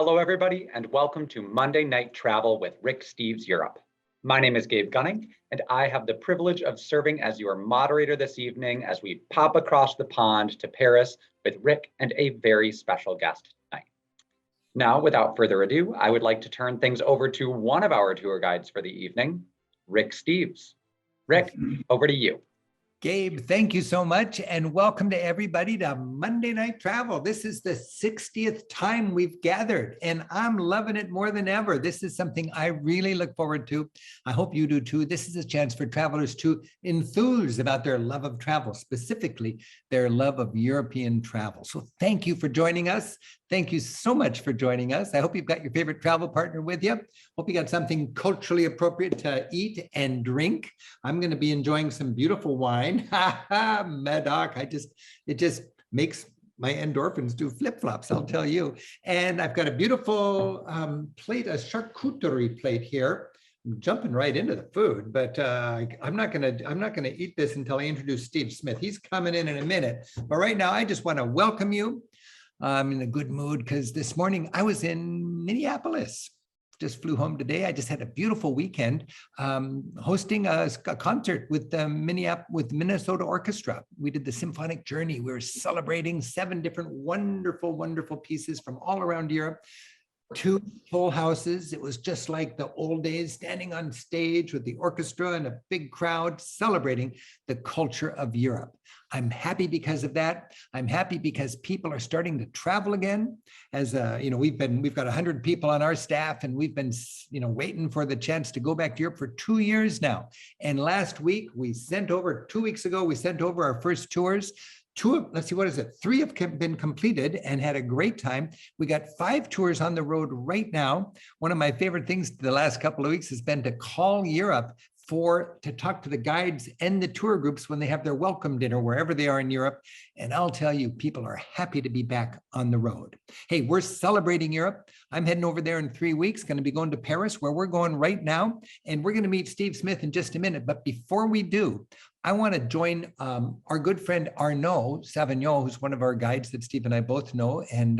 Hello, everybody, and welcome to Monday Night Travel with Rick Steves Europe. My name is Gabe Gunning, and I have the privilege of serving as your moderator this evening as we pop across the pond to Paris with Rick and a very special guest tonight. Now, without further ado, I would like to turn things over to one of our tour guides for the evening, Rick Steves. Rick, over to you. Gabe, thank you so much, and welcome to everybody to Monday Night Travel. This is the 60th time we've gathered, and I'm loving it more than ever. This is something I really look forward to. I hope you do too. This is a chance for travelers to enthuse about their love of travel, specifically their love of European travel. So thank you for joining us. Thank you so much for joining us. I hope you've got your favorite travel partner with you. Hope you got something culturally appropriate to eat and drink. I'm going to be enjoying some beautiful wine. Medoc, it just makes my endorphins do flip-flops, I'll tell you. And I've got a beautiful plate, a charcuterie plate here. I'm jumping right into the food, but I'm not gonna eat this until I introduce Steve Smith. He's coming in a minute. But right now, I just want to welcome you. I'm in a good mood because this morning I was in Minneapolis. Just flew home today. I just had a beautiful weekend hosting a concert with the Minnesota Orchestra. We did the Symphonic Journey. We were celebrating 7 different wonderful, wonderful pieces from all around Europe. 2 full houses. It was just like the old days, standing on stage with the orchestra and a big crowd celebrating the culture of Europe. I'm happy because of that. I'm happy because people are starting to travel again. As we've got 100 people on our staff, and we've been waiting for the chance to go back to Europe for 2 years now. And last week 2 weeks ago, we sent over our first tours. 3 have been completed and had a great time. We got 5 tours on the road right now. One of my favorite things the last couple of weeks has been to call Europe to talk to the guides and the tour groups when they have their welcome dinner, wherever they are in Europe. And I'll tell you, people are happy to be back on the road. Hey, we're celebrating Europe. I'm heading over there in 3 weeks, going to be going to Paris, where we're going right now. And we're going to meet Steve Smith in just a minute. But before we do, I want to join our good friend Arnaud Savignon, who's one of our guides that Steve and I both know and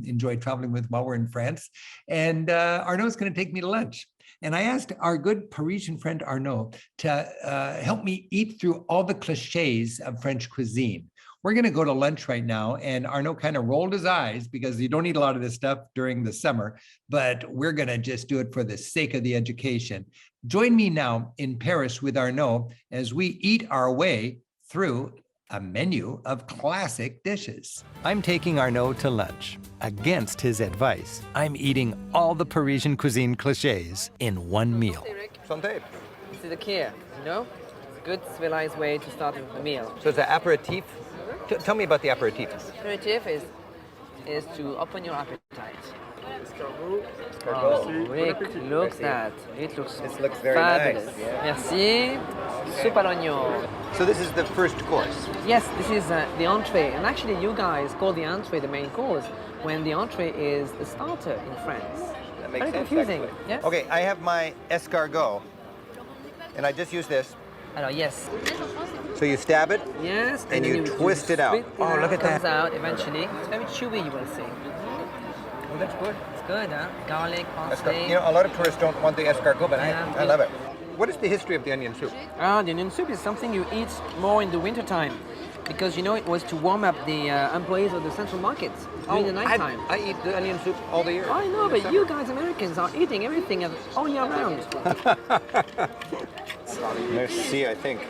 enjoy traveling with while we're in France. And Arnaud's going to take me to lunch. And I asked our good Parisian friend Arnaud to help me eat through all the cliches of French cuisine. We're going to go to lunch right now, and Arnaud kind of rolled his eyes because you don't eat a lot of this stuff during the summer, but we're going to just do it for the sake of the education. Join me now in Paris with Arnaud as we eat our way through a menu of classic dishes. I'm taking Arnaud to lunch. Against his advice, I'm eating all the Parisian cuisine cliches in one meal. Santé. This is the key, good civilized way to start a meal. So it's an aperitif. Tell me about the aperitif. Aperitif is to open your appetite. Oh, Rick, look at that. It looks very fabulous. nice. Yeah. Merci. Soup à l'oignon. So this is the first course. Yes, this is the entree. And actually, you guys call the entree the main course when the entree is the starter in France. That makes Very sense, confusing. actually. Yes? Okay, I have my escargot, and I just use this. Alors, yes. So you stab it, Yes. and you twist it out. Split Oh, look at comes that. out eventually. It's very chewy, you will see. Oh, that's good. It's good, huh? Garlic, parsley. A lot of tourists don't want the escargot, but Yeah. I love it. What is the history of the onion soup? The onion soup is something you eat more in the wintertime because, it was to warm up the employees of the central markets during the nighttime. I eat the onion soup all the year. I know, but you guys Americans are eating everything all year round. Merci, I think.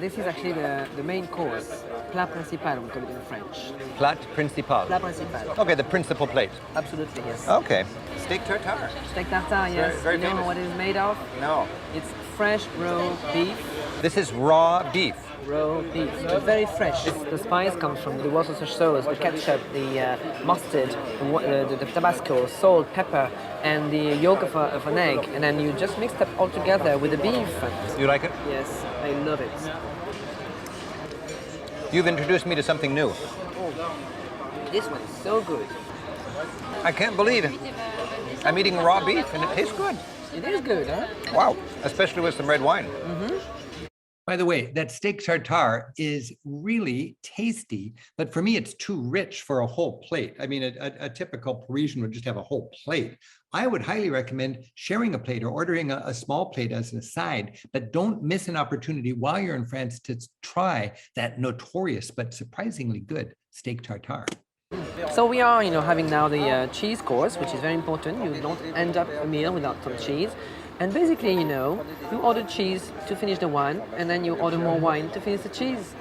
This is actually the main course. Plat principal, we call it in French. Plat principal. Plat principal. Okay, the principal plate. Absolutely, yes. Okay. Steak tartare. Steak tartare, yes. Very you know famous. what it is made of? No. It's fresh raw beef. This is raw beef. Raw beef. It's very fresh. The spice comes from the Worcestershire sauce, the ketchup, the mustard, the Tabasco, salt, pepper, and the yolk of an egg. And then you just mix that all together with the beef. You like it? Yes, I love it. You've introduced me to something new. This one is so good. I can't believe it. I'm eating raw beef and it tastes good. It is good, huh? Wow, especially with some red wine. By the way, that steak tartare is really tasty, but for me, it's too rich for a whole plate. I mean, a typical Parisian would just have a whole plate. I would highly recommend sharing a plate or ordering a small plate as an aside, but don't miss an opportunity while you're in France to try that notorious but surprisingly good steak tartare. So we are, having now the cheese course, which is very important. You don't end up a meal without some cheese. And basically, you order cheese to finish the wine, and then you order more wine to finish the cheese.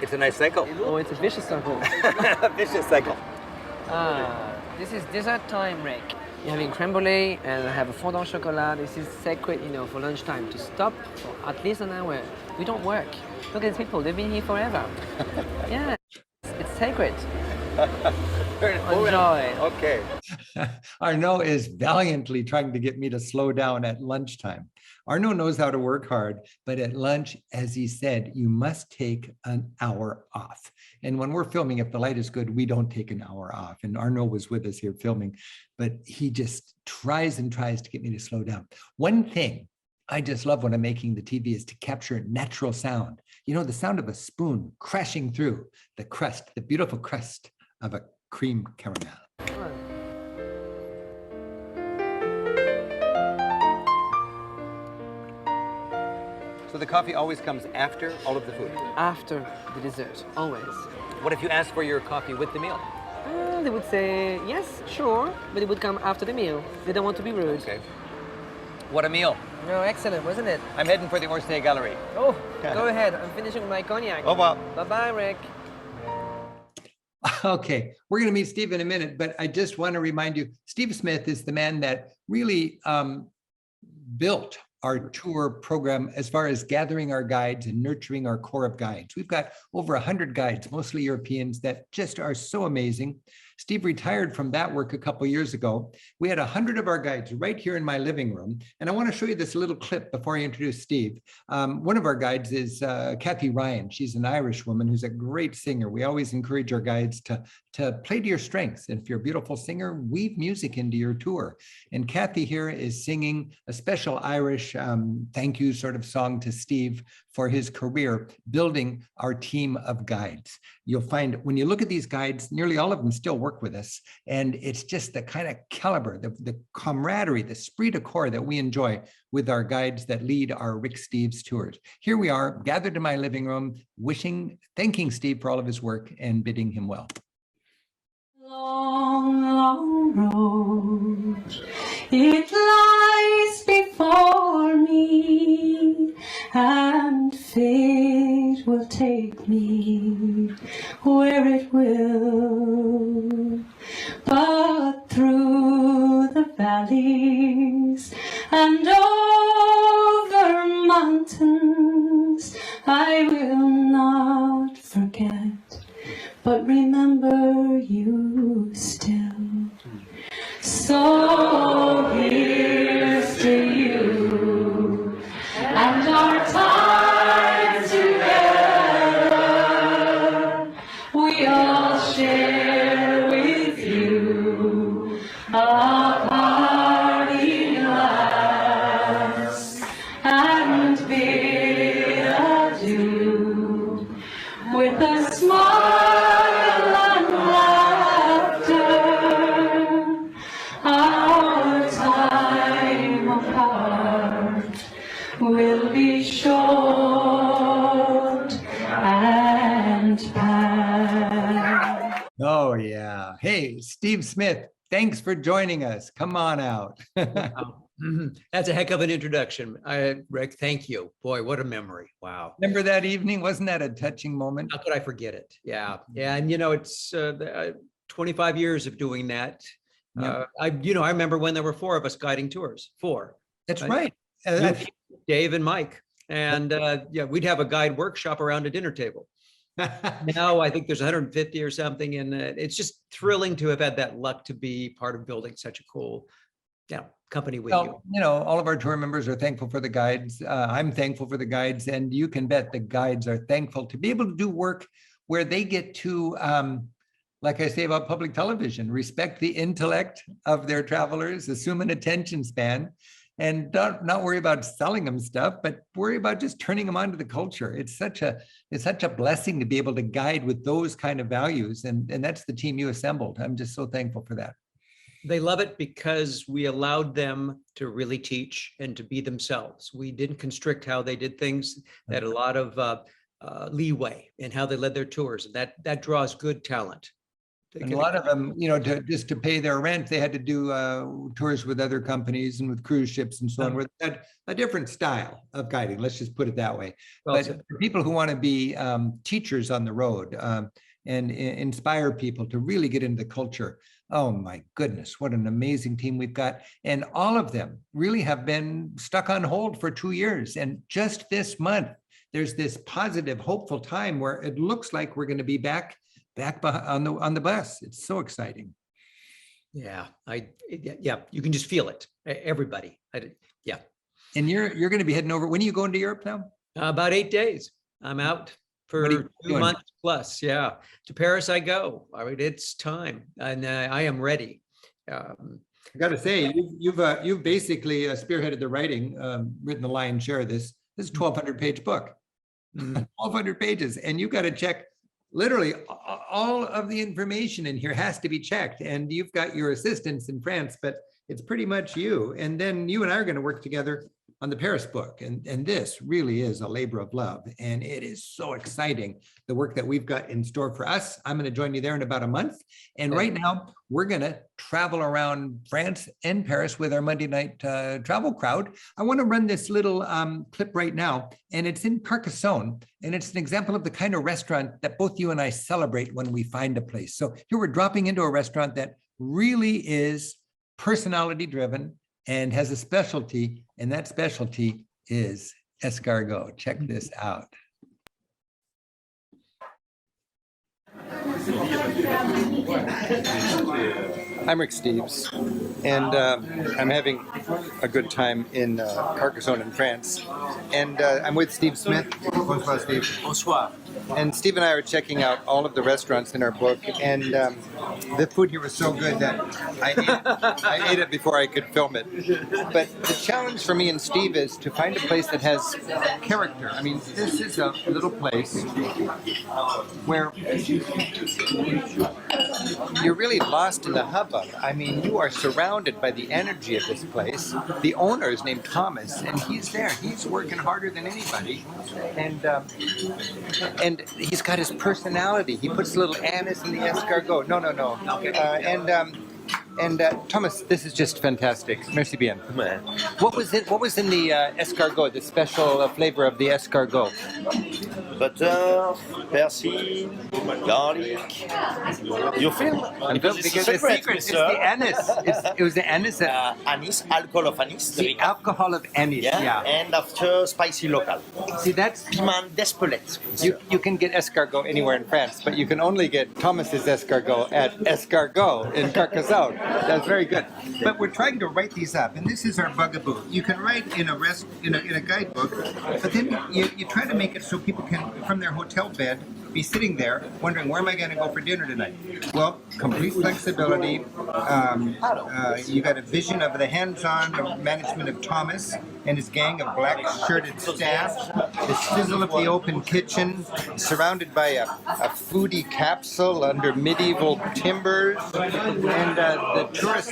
It's a nice cycle. Oh, it's a vicious circle. Vicious cycle. This is dessert time, Rick. You're having creme brulee, and I have a fondant chocolat. This is sacred, for lunchtime. To stop for at least an hour. We don't work. Look at these people. They've been here forever. Yeah, it's sacred. Enjoy. Okay. Arnaud is valiantly trying to get me to slow down at lunchtime. Arnaud knows how to work hard, but at lunch, as he said, you must take an hour off. And when we're filming, if the light is good, we don't take an hour off. And Arnaud was with us here filming, but he just tries and tries to get me to slow down. One thing I just love when I'm making the TV is to capture natural sound. The sound of a spoon crashing through the crust, the beautiful crust of a cream caramel. So the coffee always comes after all of the food? After the dessert, always. What if you ask for your coffee with the meal? They would say, yes, sure, but it would come after the meal. They don't want to be rude. Okay. What a meal. No, excellent, wasn't it? I'm heading for the Orsay Gallery. Oh, go ahead. I'm finishing with my cognac. Oh, well. Bye-bye, Rick. Okay, we're going to meet Steve in a minute, but I just want to remind you, Steve Smith is the man that really built our tour program as far as gathering our guides and nurturing our core of guides. We've got over 100 guides, mostly Europeans, that just are so amazing. Steve retired from that work a couple years ago. We had 100 of our guides right here in my living room. And I want to show you this little clip before I introduce Steve. One of our guides is Kathy Ryan. She's an Irish woman who's a great singer. We always encourage our guides to play to your strengths. And if you're a beautiful singer, weave music into your tour. And Kathy here is singing a special Irish thank you sort of song to Steve for his career, building our team of guides. You'll find when you look at these guides, nearly all of them still work with us. And it's just the kind of caliber, the camaraderie, the esprit de corps that we enjoy with our guides that lead our Rick Steves tours. Here we are, gathered in my living room, thanking Steve for all of his work and bidding him well. Long, long road, it lies before me, and fate will take me where it will. But through the valleys and over mountains, I will not forget, but remember you still. So here's to you and our time together. We all share with you a parting glass and bid adieu with a smile. Will be short and past. Oh, yeah. Hey, Steve Smith, thanks for joining us. Come on out. That's a heck of an introduction. Rick, thank you. Boy, what a memory. Wow. Remember that evening? Wasn't that a touching moment? How could I forget it? Yeah. Yeah. And, it's 25 years of doing that. Yeah. I remember when there were 4 of us guiding tours. 4. That's right. Dave and Mike. And we'd have a guide workshop around a dinner table. Now I think there's 150 or something. And it's just thrilling to have had that luck to be part of building such a cool company with you. All of our tour members are thankful for the guides. I'm thankful for the guides. And you can bet the guides are thankful to be able to do work where they get to, like I say about public television, respect the intellect of their travelers, assume an attention span, and not worry about selling them stuff, but worry about just turning them onto the culture. It's such a blessing to be able to guide with those kind of values. And that's the team you assembled. I'm just so thankful for that. They love it because we allowed them to really teach and to be themselves. We didn't constrict how they did things. They had a lot of leeway in how they led their tours. That draws good talent. And a lot of them, just to pay their rent, they had to do tours with other companies and with cruise ships and so on, where they had a different style of guiding. Let's just put it that way. Well But said. for people who want to be teachers on the road and inspire people to really get into the culture, oh my goodness, what an amazing team we've got. And all of them really have been stuck on hold for 2 years. And just this month, there's this positive, hopeful time where it looks like we're going to be back on the bus. It's so exciting. Yeah, you can just feel it. Everybody. Yeah. And you're going to be heading over. When are you going to Europe now? About 8 days. I'm out for 2 doing? months plus. Yeah. To Paris I go. I mean, it's time and I am ready. I got to say, you've basically spearheaded the writing, written the lion's share of this. This is a 1,200 page book, 1,200 pages. And you've got to check literally all of the information in here has to be checked. And you've got your assistants in France, but it's pretty much you. And then you and I are going to work together on the Paris book. And this really is a labor of love. And it is so exciting, the work that we've got in store for us. I'm going to join you there in about a month. And right now, we're going to travel around France and Paris with our Monday night travel crowd. I want to run this little clip right now, and it's in Carcassonne. And it's an example of the kind of restaurant that both you and I celebrate when we find a place. So here we're dropping into a restaurant that really is personality driven and has a specialty, and that specialty is escargot. Check this out. I'm Rick Steves, and I'm having a good time in Carcassonne in France. And I'm with Steve Smith. Bonsoir, Steve. Bonsoir. And Steve and I are checking out all of the restaurants in our book, and the food here was so good that I ate it before I could film it. But the challenge for me and Steve is to find a place that has character. I mean, this is a little place where you're really lost in the hubbub. I mean, you are surrounded by the energy of this place. The owner is named Thomas, and he's there. He's working harder than anybody, and he's got his personality. He puts a little anise in the escargot. No. Thomas, this is just fantastic. Merci bien. What was in the escargot? The special flavor of the escargot? Butter, persil, garlic. You feel? Because the secret is the anise. It was the anise. Anise, alcohol of anise. The alcohol of anise. Yeah. And after spicy local. See, that's Piment d'Espelette. you can get escargot anywhere in France, but you can only get Thomas's escargot at Escargot in Carcassonne. That's very good. But we're trying to write these up, and this is our bugaboo. You can write in a guidebook, but then you try to make it so people can, from their hotel bed, be sitting there wondering, where am I going to go for dinner tonight? Well, complete flexibility. You got a vision of the hands-on management of Thomas and his gang of black-shirted staff, the sizzle of the open kitchen, surrounded by a foodie capsule under medieval timbers, and the tourists.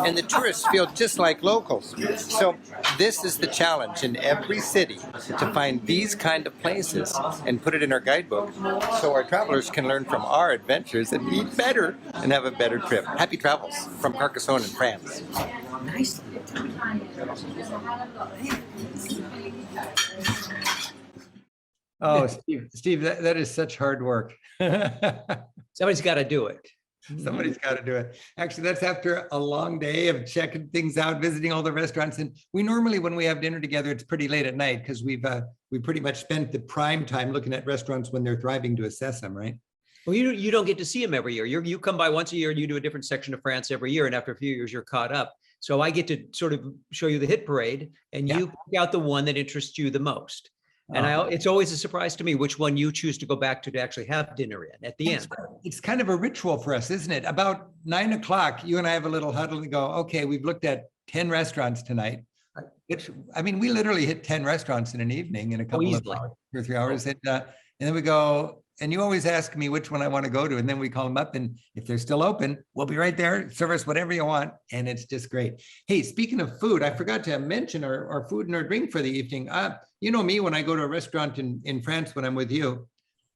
And the tourists feel just like locals. So this is the challenge in every city, to find these kind of places and put it in our guidebook so our travelers can learn from our adventures and eat better and have a better trip. Happy travels from Carcassonne in France. Nice. Oh, Steve, that is such hard work. Somebody's got to do it. Somebody's got to do it. Actually, that's after a long day of checking things out, visiting all the restaurants. And we normally, when we have dinner together, it's pretty late at night because we pretty much spent the prime time looking at restaurants when they're thriving to assess them, right? Well, you don't get to see them every year. You come by once a year, you do a different section of France every year, and after a few years, you're caught up. So I get to sort of show you the hit parade, and you pick out the one that interests you the most. And it's always a surprise to me which one you choose to go back to actually have dinner in at the end. It's kind of a ritual for us, isn't it? About 9 o'clock, you and I have a little huddle and go, okay, we've looked at 10 restaurants tonight. Which, I mean, we literally hit 10 restaurants in an evening in a couple of easily. hours, 2 or 3 hours. And then we go, and you always ask me which one I want to go to. And then we call them up, and if they're still open, we'll be right there, serve us whatever you want. And it's just great. Hey, speaking of food, I forgot to mention our food and our drink for the evening. You know me, when I go to a restaurant in France, when I'm with you,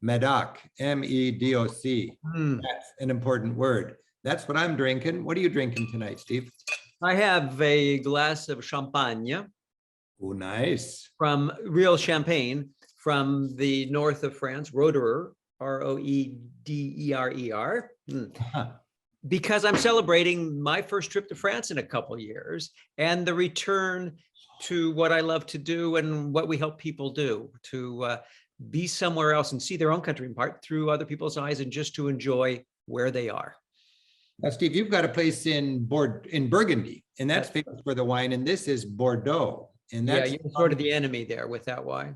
Medoc, M-E-D-O-C. That's an important word. That's what I'm drinking. What are you drinking tonight, Steve? I have a glass of champagne. Oh, nice. From real champagne from the north of France, Roederer, R-O-E-D-E-R-E-R. Because I'm celebrating my first trip to France in a couple of years and the return to what I love to do and what we help people do, to be somewhere else and see their own country in part through other people's eyes and just to enjoy where they are. Now, Steve, you've got a place in Burgundy, and that's famous for the wine, and this is Bordeaux. And that's you're sort of the enemy there with that wine.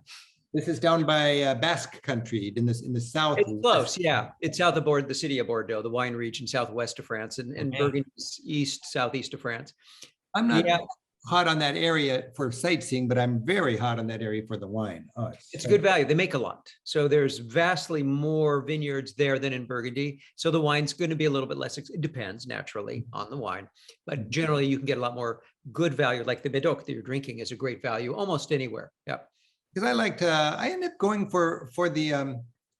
This is down by Basque country in the south. It's close, yeah. It's south of the city of Bordeaux, the wine region, southwest of France, and Burgundy is southeast of France. I'm not hot on that area for sightseeing, but I'm very hot on that area for the wine. Oh, it's good value. They make a lot. So there's vastly more vineyards there than in Burgundy. So the wine's going to be a little bit less. It depends naturally on the wine, but generally you can get a lot more good value. Like the Medoc that you're drinking is a great value almost anywhere. Yeah. Because I end up going for the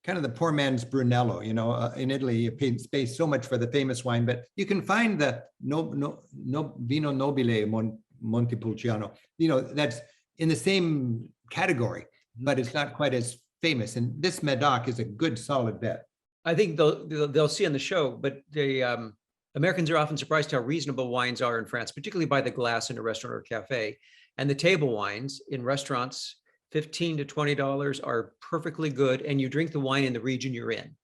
kind of the poor man's Brunello. You know, in Italy, you pay so much for the famous wine, but you can find the Vino Nobile Montepulciano. You know, that's in the same category, but it's not quite as famous. And this Medoc is a good, solid bet. I think they'll see on the show, but the Americans are often surprised how reasonable wines are in France, particularly by the glass in a restaurant or cafe. And the table wines in restaurants, $15 to $20 are perfectly good. And you drink the wine in the region you're in,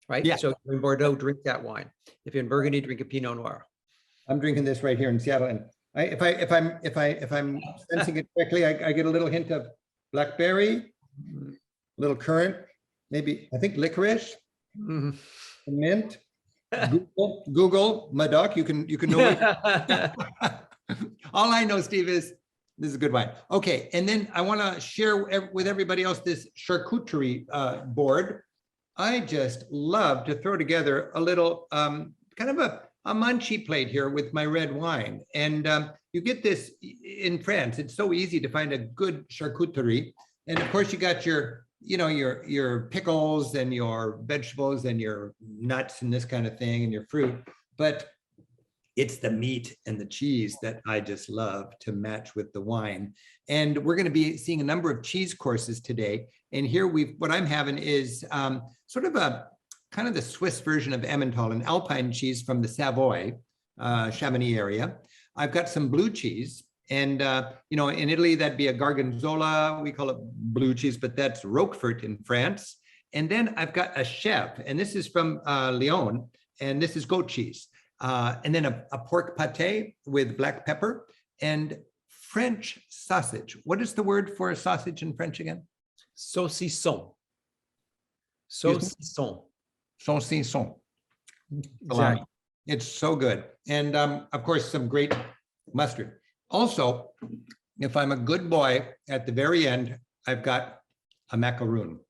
right? Yeah. So if you're in Bordeaux, drink that wine. If you're in Burgundy, drink a Pinot Noir. I'm drinking this right here in Seattle, and if I'm sensing it correctly, I get a little hint of blackberry, a little currant, maybe I think licorice, mint. Google Medoc. You can know. All I know, Steve, is this is a good wine. Okay, and then I want to share with everybody else this charcuterie board. I just love to throw together a little kind of a munchie plate here with my red wine. And you get this in France. It's so easy to find a good charcuterie. And of course you got your pickles and your vegetables and your nuts and this kind of thing and your fruit. But it's the meat and the cheese that I just love to match with the wine. And we're going to be seeing a number of cheese courses today. And here what I'm having is sort of a kind of the Swiss version of Emmental, an Alpine cheese from the Savoy, Chamonix area. I've got some blue cheese, and you know, in Italy that'd be a Gorgonzola. We call it blue cheese, but that's Roquefort in France. And then I've got a chef, and this is from Lyon, and this is goat cheese. And then a pork pate with black pepper and French sausage. What is the word for a sausage in French again? Saucisson. Saucisson. Saucisson. Exactly. It's so good. And of course, some great mustard. Also, if I'm a good boy, at the very end, I've got a macaroon.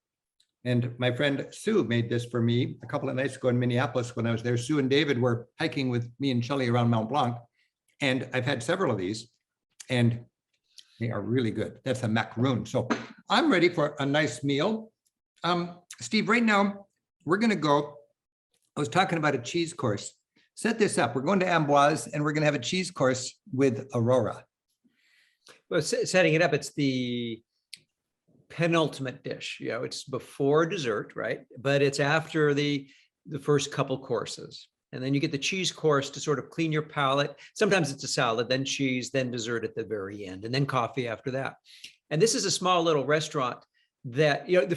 And my friend Sue made this for me a couple of nights ago in Minneapolis when I was there. Sue and David were hiking with me and Shelley around Mont Blanc. And I've had several of these, and they are really good. That's a macaroon. So I'm ready for a nice meal. Steve, right now, we're going to go. I was talking about a cheese course. Set this up. We're going to Amboise, and we're going to have a cheese course with Aurora. Well, setting it up, it's the penultimate dish. You know, it's before dessert, right? But it's after the first couple courses. And then you get the cheese course to sort of clean your palate. Sometimes it's a salad, then cheese, then dessert at the very end, and then coffee after that. And this is a small little restaurant that, you know,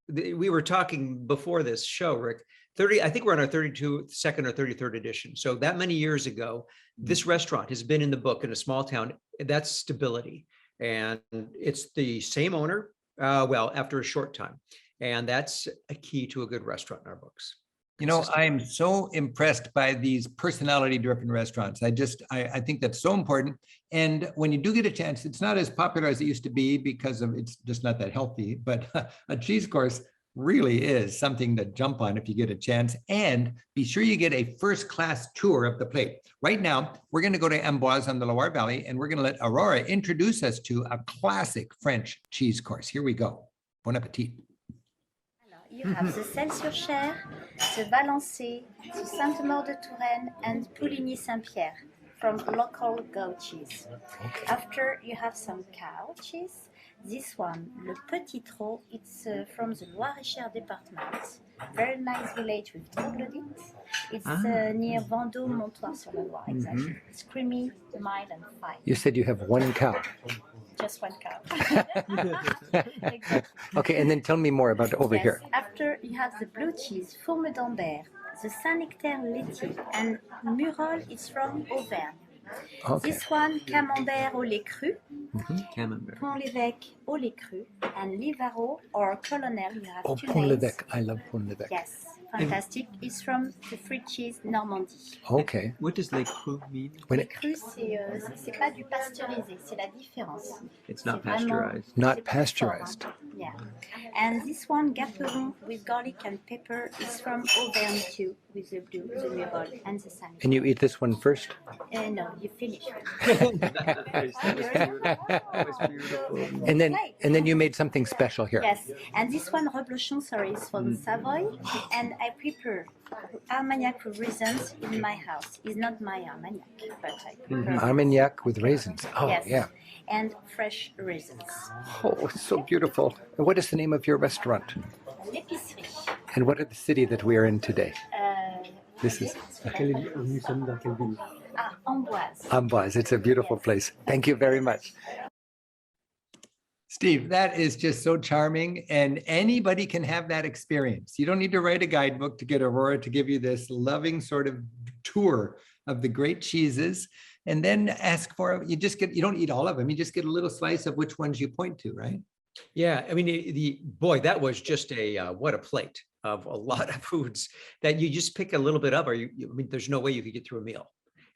we were talking before this show, Rick, I think we're on our 32nd or 33rd edition. So that many years ago, this restaurant has been in the book in a small town. That's stability. And it's the same owner, well, after a short time. And that's a key to a good restaurant in our books. You know, consistent. I'm so impressed by these personality-driven restaurants. I think that's so important. And when you do get a chance, it's not as popular as it used to be because of it's just not that healthy. But a cheese course really is something to jump on if you get a chance. And be sure you get a first-class tour of the plate. Right now, we're going to go to Amboise on the Loire Valley, and we're going to let Aurora introduce us to a classic French cheese course. Here we go. Bon appetit. You have the sel sur chair, the balancé, the Sainte-Maure de Touraine, and Pouligny-Saint-Pierre from local goat cheese. Okay. After you have some cow cheese. This one, Le Petit Trot, it's from the Loir-et-Cher department. Very nice village with troglodytes. It's near Bordeaux, Montoire-sur-le-Loire, exactly. It's creamy, mild, and fine. You said you have one cow. Just one cow. Exactly. Okay, and then tell me more about over here. After you have the blue cheese, Fourme d'Ambert, the Saint-Nectaire laitier, and Murol is from Auvergne. Okay. This one, Camembert au lait cru, Camembert. Pont-l'Évêque au lait cru, and Livaro or Colonel. You have Oh, two Pont-l'Évêque. names. I love Pont-l'Évêque. Yes, fantastic. It's from the free cheese Normandie. Okay. What does les crus mean? When Le it, cru, c'est pas du pasteurisé, c'est la différence. It's not C'est vraiment- pasteurized. not c'est plus fort, hein. pasteurized. Yeah. And this one, Gaperon with garlic and pepper, is from Auvergne too, with the blue, the Murol, and the Saint. And you eat this one first? No, you finish. And then you made something special here. Yes, and this one, Reblochon, sorry, is from Savoy, and I prepare Armagnac with raisins in my house. It's not my Armagnac, but I prepare. Armagnac with raisins. Oh, Yes, yeah. and fresh raisins. Oh, it's so beautiful. And what is the name of your restaurant? L'épicerie. And what is the city that we are in today? This is Amboise. Amboise. It's a beautiful place. Thank you very much. Steve, that is just so charming, and anybody can have that experience. You don't need to write a guidebook to get Aurora to give you this loving sort of tour of the great cheeses, and then ask for, you don't eat all of them, you just get a little slice of which ones you point to, right? Yeah, I mean, boy, that was just what a plate of a lot of foods that you just pick a little bit of, or I mean, there's no way you could get through a meal.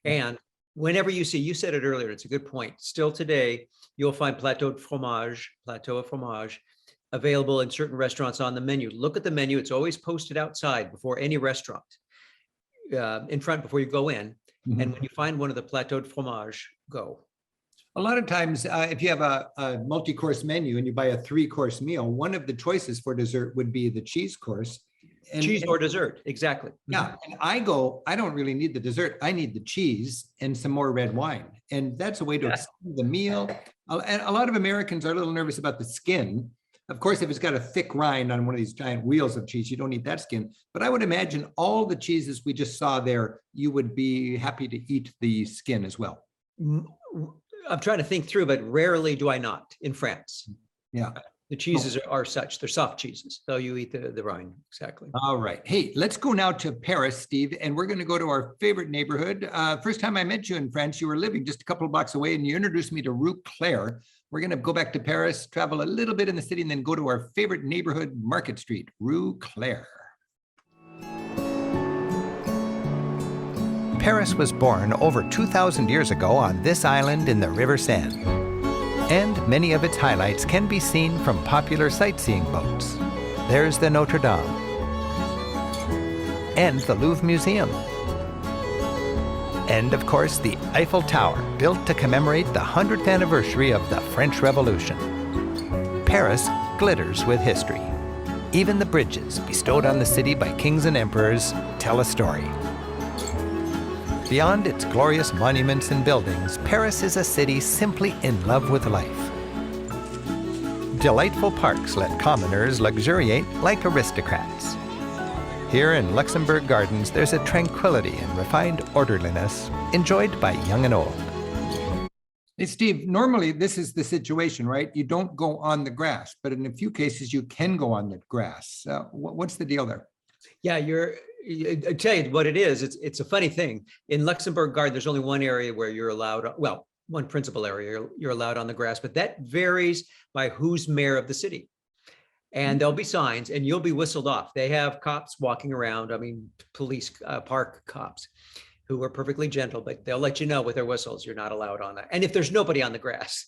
And whenever you see, you said it earlier, it's a good point. Still today, you'll find plateau of fromage available in certain restaurants on the menu. Look at the menu. It's always posted outside before any restaurant, in front before you go in. Mhm. And when you find one of the plateau de fromage, go. A lot of times, if you have a multi-course menu and you buy a 3-course meal, one of the choices for dessert would be the cheese course. And- Cheese or dessert, exactly. Yeah, and I don't really need the dessert. I need the cheese and some more red wine. And that's a way to extend the meal. And a lot of Americans are a little nervous about the skin. Of course, if it's got a thick rind on one of these giant wheels of cheese, you don't need that skin. But I would imagine all the cheeses we just saw there, you would be happy to eat the skin as well. I'm trying to think through, but rarely do I not in France. Yeah. The cheeses are such, they're soft cheeses. So you eat the rind, exactly. All right. Hey, let's go now to Paris, Steve, and we're going to go to our favorite neighborhood. First time I met you in France, you were living just a couple of blocks away, and you introduced me to Rue Claire. We're going to go back to Paris, travel a little bit in the city, and then go to our favorite neighborhood, Market Street, Rue Claire. Paris was born over 2,000 years ago on this island in the River Seine. And many of its highlights can be seen from popular sightseeing boats. There's the Notre Dame and the Louvre Museum. And of course, the Eiffel Tower, built to commemorate the 100th anniversary of the French Revolution. Paris glitters with history. Even the bridges bestowed on the city by kings and emperors tell a story. Beyond its glorious monuments and buildings, Paris is a city simply in love with life. Delightful parks let commoners luxuriate like aristocrats. Here in Luxembourg Gardens, there's a tranquility and refined orderliness enjoyed by young and old. Hey, Steve, normally this is the situation, right? You don't go on the grass, but in a few cases you can go on the grass. What's the deal there? Yeah, I tell you what it is. It's a funny thing. In Luxembourg Garden, there's only one area where you're allowed, well, one principal area you're allowed on the grass, but that varies by who's mayor of the city. and there'll be signs and you'll be whistled off. They have cops walking around, I mean, police, park cops who are perfectly gentle, but they'll let you know with their whistles, you're not allowed on that. And if there's nobody on the grass,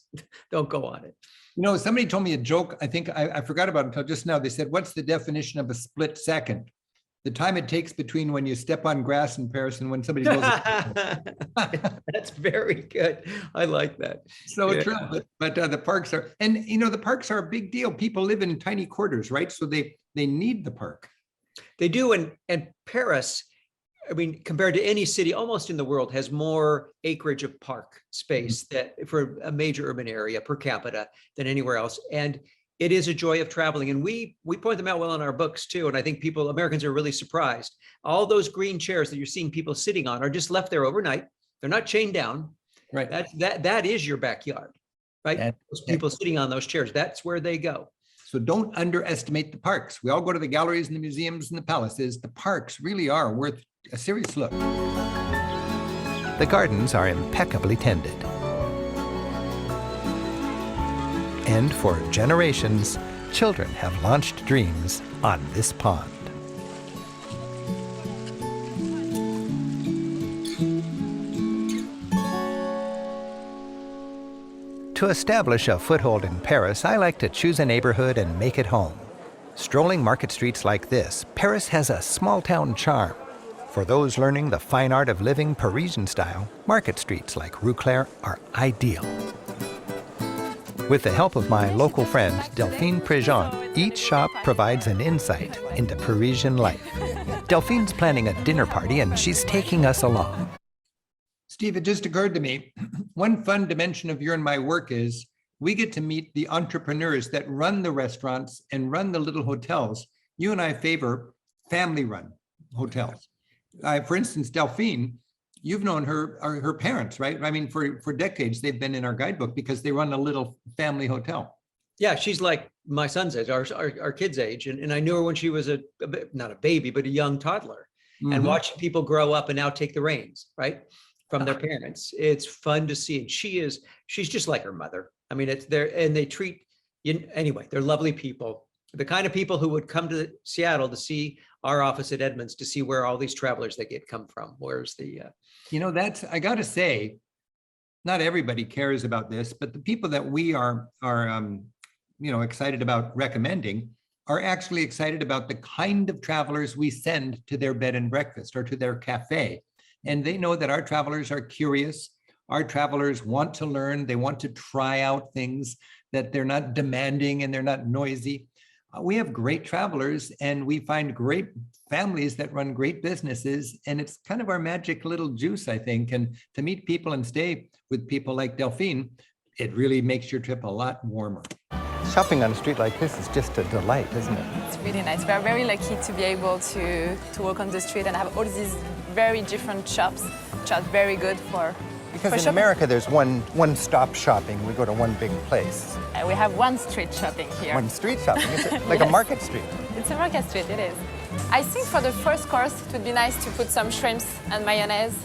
don't go on it. You know, somebody told me a joke, I think I forgot about it until just now. They said, what's the definition of a split second? The time it takes between when you step on grass in Paris and when somebody goes. That's very good. I like that. So true. But the parks are, and you know, the parks are a big deal. People live in tiny quarters, right? So they need the park. They do. And Paris, I mean, compared to any city almost in the world, has more acreage of park space that for a major urban area per capita than anywhere else. And it is a joy of traveling. And we point them out well in our books too. And I think Americans are really surprised. All those green chairs that you're seeing people sitting on are just left there overnight. They're not chained down. Right. That is your backyard, right? Those people sitting on those chairs, that's where they go. So don't underestimate the parks. We all go to the galleries and the museums and the palaces. The parks really are worth a serious look. The gardens are impeccably tended. And for generations, children have launched dreams on this pond. To establish a foothold in Paris, I like to choose a neighborhood and make it home. Strolling market streets like this, Paris has a small-town charm. For those learning the fine art of living Parisian style, market streets like Rue Claire are ideal. With the help of my local friend, Delphine Préjean, each shop provides an insight into Parisian life. Delphine's planning a dinner party and she's taking us along. Steve, it just occurred to me, one fun dimension of your and my work is we get to meet the entrepreneurs that run the restaurants and run the little hotels. You and I favor family-run hotels. For instance, Delphine, you've known her parents, right? I mean, for decades, they've been in our guidebook because they run a little family hotel. Yeah, she's like my son's age, our kid's age. And I knew her when she was not a baby, but a young toddler. And watching people grow up and now take the reins, right? From their parents. It's fun to see. And she's just like her mother. I mean, it's there, and they treat you anyway. They're lovely people. The kind of people who would come to Seattle to see our office at Edmonds to see where all these travelers they get come from. Where's the, you know, that's, I got to say, not everybody cares about this, but the people that we are you know, excited about recommending are actually excited about the kind of travelers we send to their bed and breakfast or to their cafe. And they know that our travelers are curious. Our travelers want to learn. They want to try out things, that they're not demanding and they're not noisy. We have great travelers and we find great families that run great businesses. And it's kind of our magic little juice, I think. And to meet people and stay with people like Delphine, it really makes your trip a lot warmer. Shopping on a street like this is just a delight, isn't it? It's really nice. We are very lucky to be able to walk on the street and have all these very different shops, which are very good for Because in shopping. America, there's one-stop shopping. We go to one big place. We have one street shopping here. One street shopping? Is it like a market street? It's a market street, it is. I think for the first course, it would be nice to put some shrimps and mayonnaise.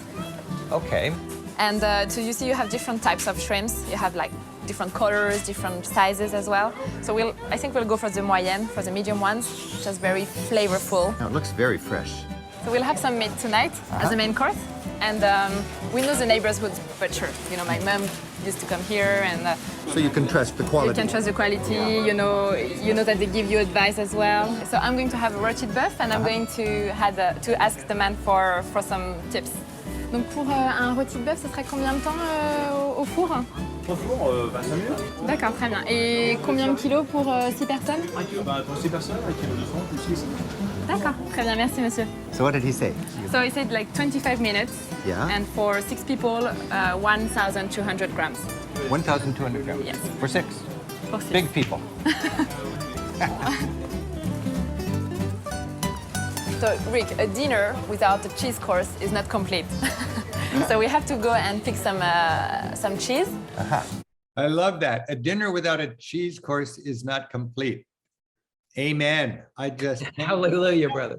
Okay. And so you see you have different types of shrimps. You have like different colors, different sizes as well. So I think we'll go for the moyenne, for the medium ones, which is very flavorful. Now, it looks very fresh. So we'll have some meat tonight as a main course. And we know the neighborhood butcher. You know, my mom used to come here, and so you can trust the quality. You can trust the quality. You know that they give you advice as well. So I'm going to have a rôti de bœuf, and I'm going to ask the man for some tips. Donc pour un rôti de bœuf, ce serait combien de temps au four? Au four, 25 minutes. D'accord, très bien. Et combien de kilos pour 6 personnes? Pour 6 personnes, 1,2 kg plus 6. D'accord, très bien, merci monsieur. So what did he say? So he said like 25 minutes. Yeah. And for 6 people, 1,200 grams. 1,200 grams? Yes. For 6? For 6. Big people. So Rick, a dinner without a cheese course is not complete. So we have to go and pick some cheese. I love that. A dinner without a cheese course is not complete. Amen. Hallelujah, brother.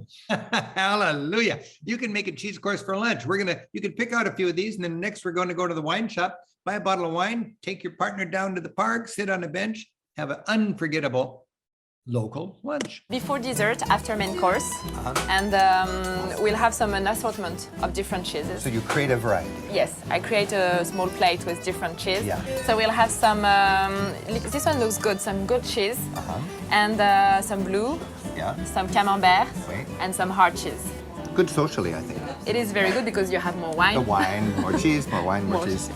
Hallelujah. You can make a cheese course for lunch. You can pick out a few of these, and then next we're going to go to the wine shop, buy a bottle of wine, take your partner down to the park, sit on a bench, have an unforgettable local lunch. Before dessert, after main course, and we'll have an assortment of different cheeses. So you create a variety. Yes, I create a small plate with different cheese. Yeah. So we'll have some, this one looks good, some good cheese, and some blue, some camembert, and some hard cheese. Good socially, I think. It is very good because you have more wine. The wine, more cheese, more wine, more cheese.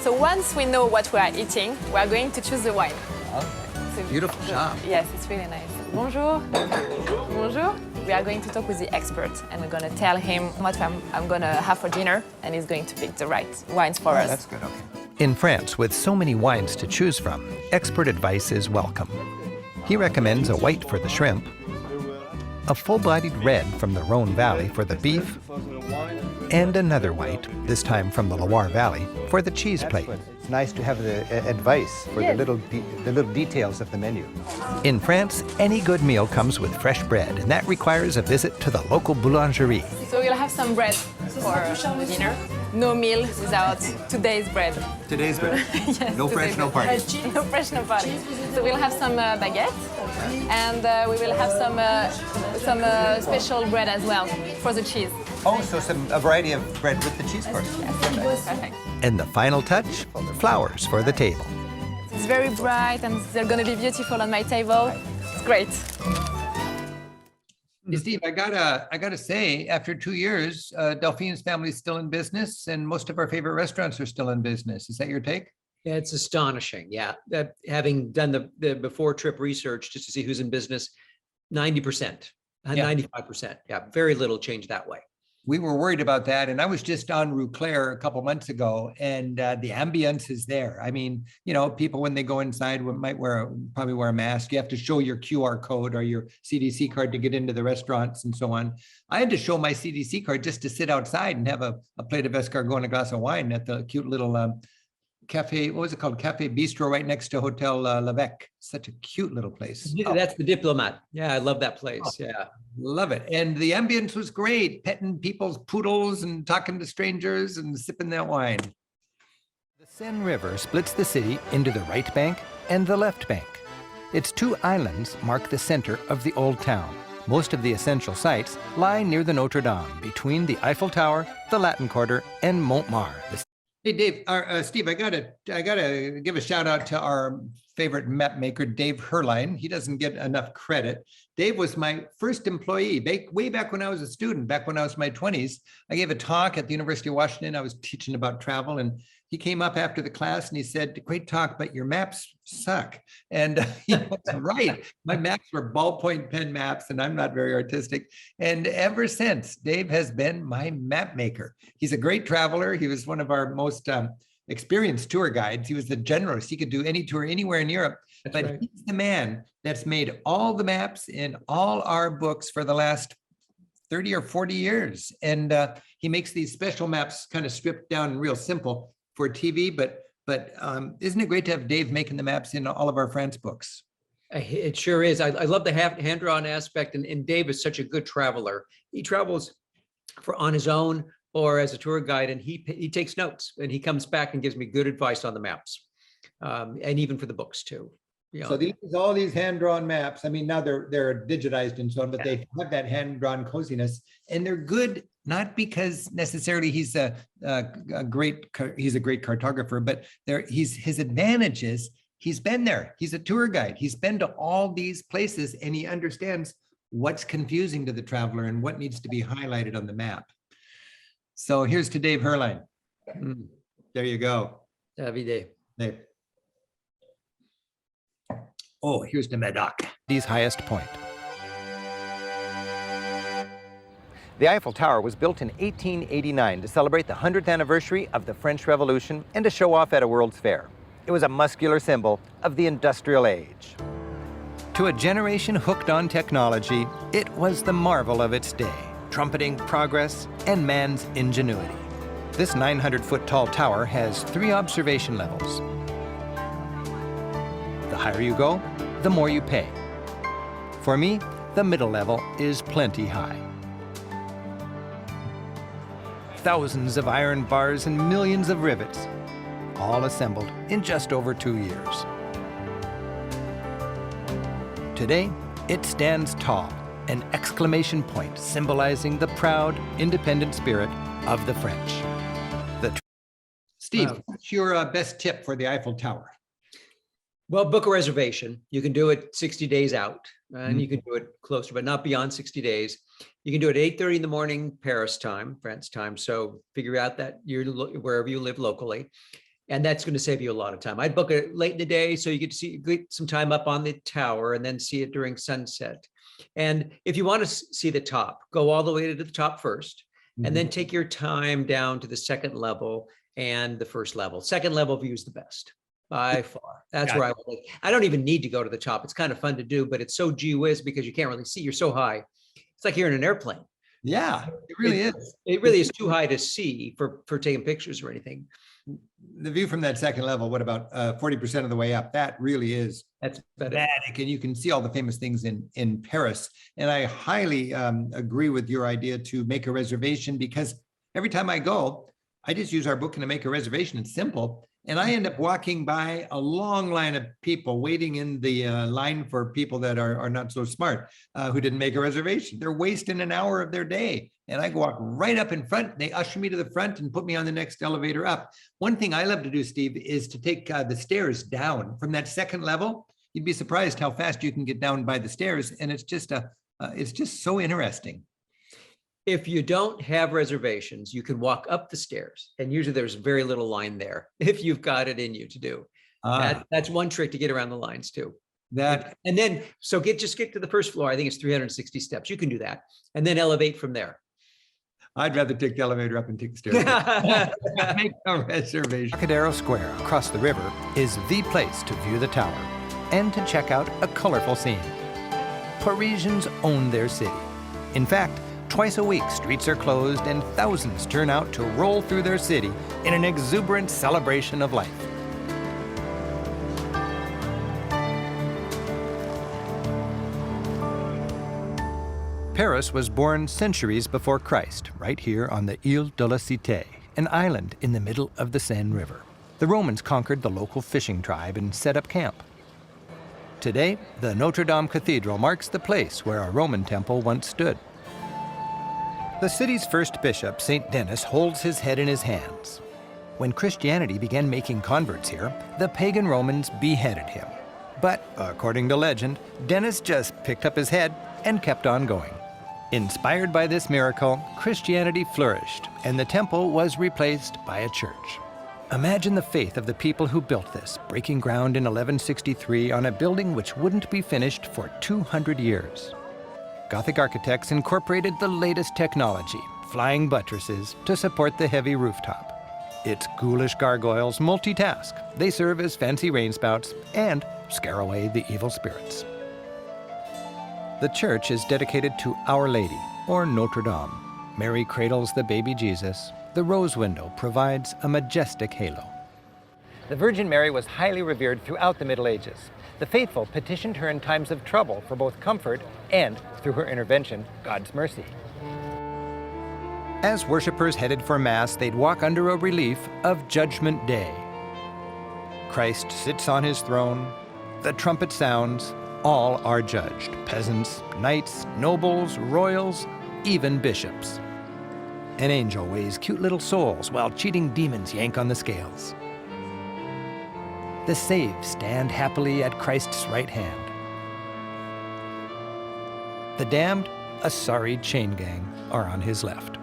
So once we know what we are eating, we are going to choose the wine. Beautiful job. Yes, it's really nice. Bonjour. Bonjour. We are going to talk with the expert and we're going to tell him what I'm going to have for dinner and he's going to pick the right wines for us. That's good, okay. In France, with so many wines to choose from, expert advice is welcome. He recommends a white for the shrimp, a full-bodied red from the Rhone Valley for the beef, and another white, this time from the Loire Valley, for the cheese plate. It's nice to have the advice for the little details of the menu. In France, any good meal comes with fresh bread, and that requires a visit to the local boulangerie. So we'll have some bread for dinner. No meal without today's bread. Today's bread. Yes, No fresh, no party. No fresh, no party. So we'll have some baguette, and we will have some special bread as well for the cheese. Oh, so a variety of bread with the cheese course. Yes, perfect. And the final touch, flowers for the table. It's very bright and they're going to be beautiful on my table. It's great. Steve, I gotta say, after 2 years, Delphine's family is still in business, and most of our favorite restaurants are still in business. Is that your take? Yeah, it's astonishing. Yeah, that having done the before trip research just to see who's in business, 90%, 95%. Yeah, very little change that way. We were worried about that, and I was just on Rue Claire a couple months ago, and the ambience is there. I mean, you know, people when they go inside might probably wear a mask. You have to show your QR code or your CDC card to get into the restaurants and so on. I had to show my CDC card just to sit outside and have a plate of escargot and a glass of wine at the cute little cafe. What was it called? Cafe Bistro right next to Hotel Levesque. Such a cute little place. That's the Diplomat. Yeah, I love that place. Yeah. Love it. And the ambience was great, petting people's poodles and talking to strangers and sipping that wine. The Seine River splits the city into the right bank and the left bank. Its two islands mark the center of the old town. Most of the essential sites lie near the Notre Dame, between the Eiffel Tower, the Latin Quarter, and Montmartre. Hey, Dave, Steve, I gotta give a shout out to our favorite map maker, Dave Herline. He doesn't get enough credit. Dave was my first employee way back when I was a student, back when I was in my 20s. I gave a talk at the University of Washington. I was teaching about travel, and he came up after the class and he said, "Great talk, but your maps suck." And he was right. My maps were ballpoint pen maps, and I'm not very artistic. And ever since, Dave has been my map maker. He's a great traveler. He was one of our most experienced tour guides. He was the generalist. He could do any tour anywhere in Europe. But he's the man that's made all the maps in all our books for the last 30 or 40 years. And he makes these special maps kind of stripped down and real simple for TV, but isn't it great to have Dave making the maps in all of our France books? It sure is. I love the hand-drawn aspect, and Dave is such a good traveler. He travels on his own or as a tour guide, and he takes notes, and he comes back and gives me good advice on the maps, and even for the books too. You know. So all these hand-drawn maps, I mean, now they're digitized and so on, but they have that hand-drawn coziness, and they're good not because necessarily he's a great cartographer, but his advantage is he's been there. He's a tour guide. He's been to all these places, and he understands what's confusing to the traveler and what needs to be highlighted on the map. So here's to Dave Herline. There you go. Davide. Dave. Oh, here's the Médoc.'s highest point. The Eiffel Tower was built in 1889 to celebrate the 100th anniversary of the French Revolution and to show off at a World's Fair. It was a muscular symbol of the industrial age. To a generation hooked on technology, it was the marvel of its day, trumpeting progress and man's ingenuity. This 900-foot tall tower has 3 observation levels. The higher you go, the more you pay. For me, the middle level is plenty high. Thousands of iron bars and millions of rivets, all assembled in just over 2 years. Today, It stands tall, an exclamation point symbolizing the proud, independent spirit of the French. Steve, what's your best tip for the Eiffel Tower? Well, book a reservation. You can do it 60 days out, and you can do it closer, but not beyond 60 days. You can do it 8:30 in the morning, Paris time, France time. So figure out that you're wherever you live locally. And that's going to save you a lot of time. I'd book it late in the day so you get some time up on the tower and then see it during sunset. And if you want to see the top, go all the way to the top first, and then take your time down to the second level and the first level. Second level view is the best by far. That's where I would. I don't even need to go to the top. It's kind of fun to do, but it's so gee whiz because you can't really see. You're so high. It's like you're in an airplane. Yeah, it really is. It really is too high to see for taking pictures or anything. The view from that second level, what about 40% of the way up? That really is that's better. Dramatic, and you can see all the famous things in Paris. And I highly agree with your idea to make a reservation, because every time I go, I just use our booking to make a reservation. It's simple. And I end up walking by a long line of people waiting in the line for people that are not so smart, who didn't make a reservation. They're wasting an hour of their day. And I go walk right up in front. They usher me to the front and put me on the next elevator up. One thing I love to do, Steve, is to take the stairs down from that second level. You'd be surprised how fast you can get down by the stairs. And it's just so interesting. If you don't have reservations, you can walk up the stairs, and usually there's very little line there if you've got it in you to do. That's one trick to get around the lines too. And then just get to the first floor. I think it's 360 steps. You can do that, and then elevate from there. I'd rather take the elevator up and take the stairs. Make a reservation. Trocadero Square across the river is the place to view the tower and to check out a colorful scene. Parisians own their city. In fact, twice a week, streets are closed and thousands turn out to roll through their city in an exuberant celebration of life. Paris was born centuries before Christ, right here on the Ile de la Cité, an island in the middle of the Seine River. The Romans conquered the local fishing tribe and set up camp. Today, the Notre Dame Cathedral marks the place where a Roman temple once stood. The city's first bishop, St. Denis, holds his head in his hands. When Christianity began making converts here, the pagan Romans beheaded him. But, according to legend, Denis just picked up his head and kept on going. Inspired by this miracle, Christianity flourished, and the temple was replaced by a church. Imagine the faith of the people who built this, breaking ground in 1163 on a building which wouldn't be finished for 200 years. Gothic architects incorporated the latest technology, flying buttresses, to support the heavy rooftop. Its ghoulish gargoyles multitask. They serve as fancy rainspouts and scare away the evil spirits. The church is dedicated to Our Lady, or Notre Dame. Mary cradles the baby Jesus. The rose window provides a majestic halo. The Virgin Mary was highly revered throughout the Middle Ages. The faithful petitioned her in times of trouble for both comfort and, through her intervention, God's mercy. As worshippers headed for Mass, they'd walk under a relief of Judgment Day. Christ sits on his throne, the trumpet sounds, all are judged: peasants, knights, nobles, royals, even bishops. An angel weighs cute little souls while cheating demons yank on the scales. The saved stand happily at Christ's right hand. The damned, a sorry chain gang, are on his left.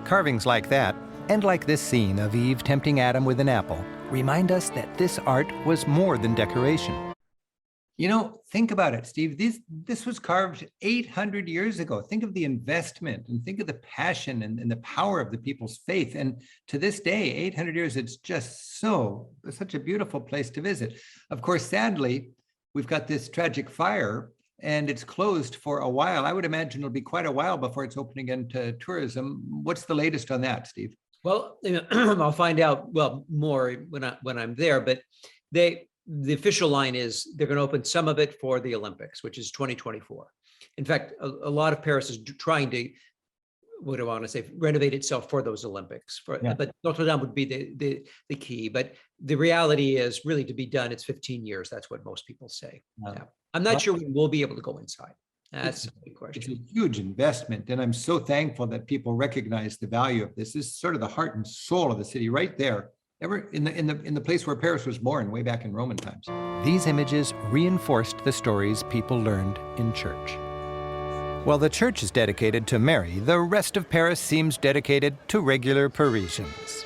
Carvings like that, and like this scene of Eve tempting Adam with an apple, remind us that this art was more than decoration. You know, think about it, Steve. This was carved 800 years ago. Think of the investment and think of the passion and the power of the people's faith. And to this day, 800 years, it's just such a beautiful place to visit. Of course, sadly, we've got this tragic fire and it's closed for a while. I would imagine it'll be quite a while before it's open again to tourism. What's the latest on that, Steve? Well, I'll find out more when I'm there, but the official line is they're going to open some of it for the Olympics, which is 2024. In fact, a lot of Paris is trying to, what do I want to say, renovate itself for those Olympics. But Notre Dame would be the key. But the reality is really to be done, it's 15 years. That's what most people say. Wow. Yeah. I'm not sure we'll be able to go inside. That's a big It's question. a huge investment, and I'm so thankful that people recognize the value of this. This is sort of the heart and soul of the city, right there. Ever in the place where Paris was born, way back in Roman times. These images reinforced the stories people learned in church. While the church is dedicated to Mary, the rest of Paris seems dedicated to regular Parisians.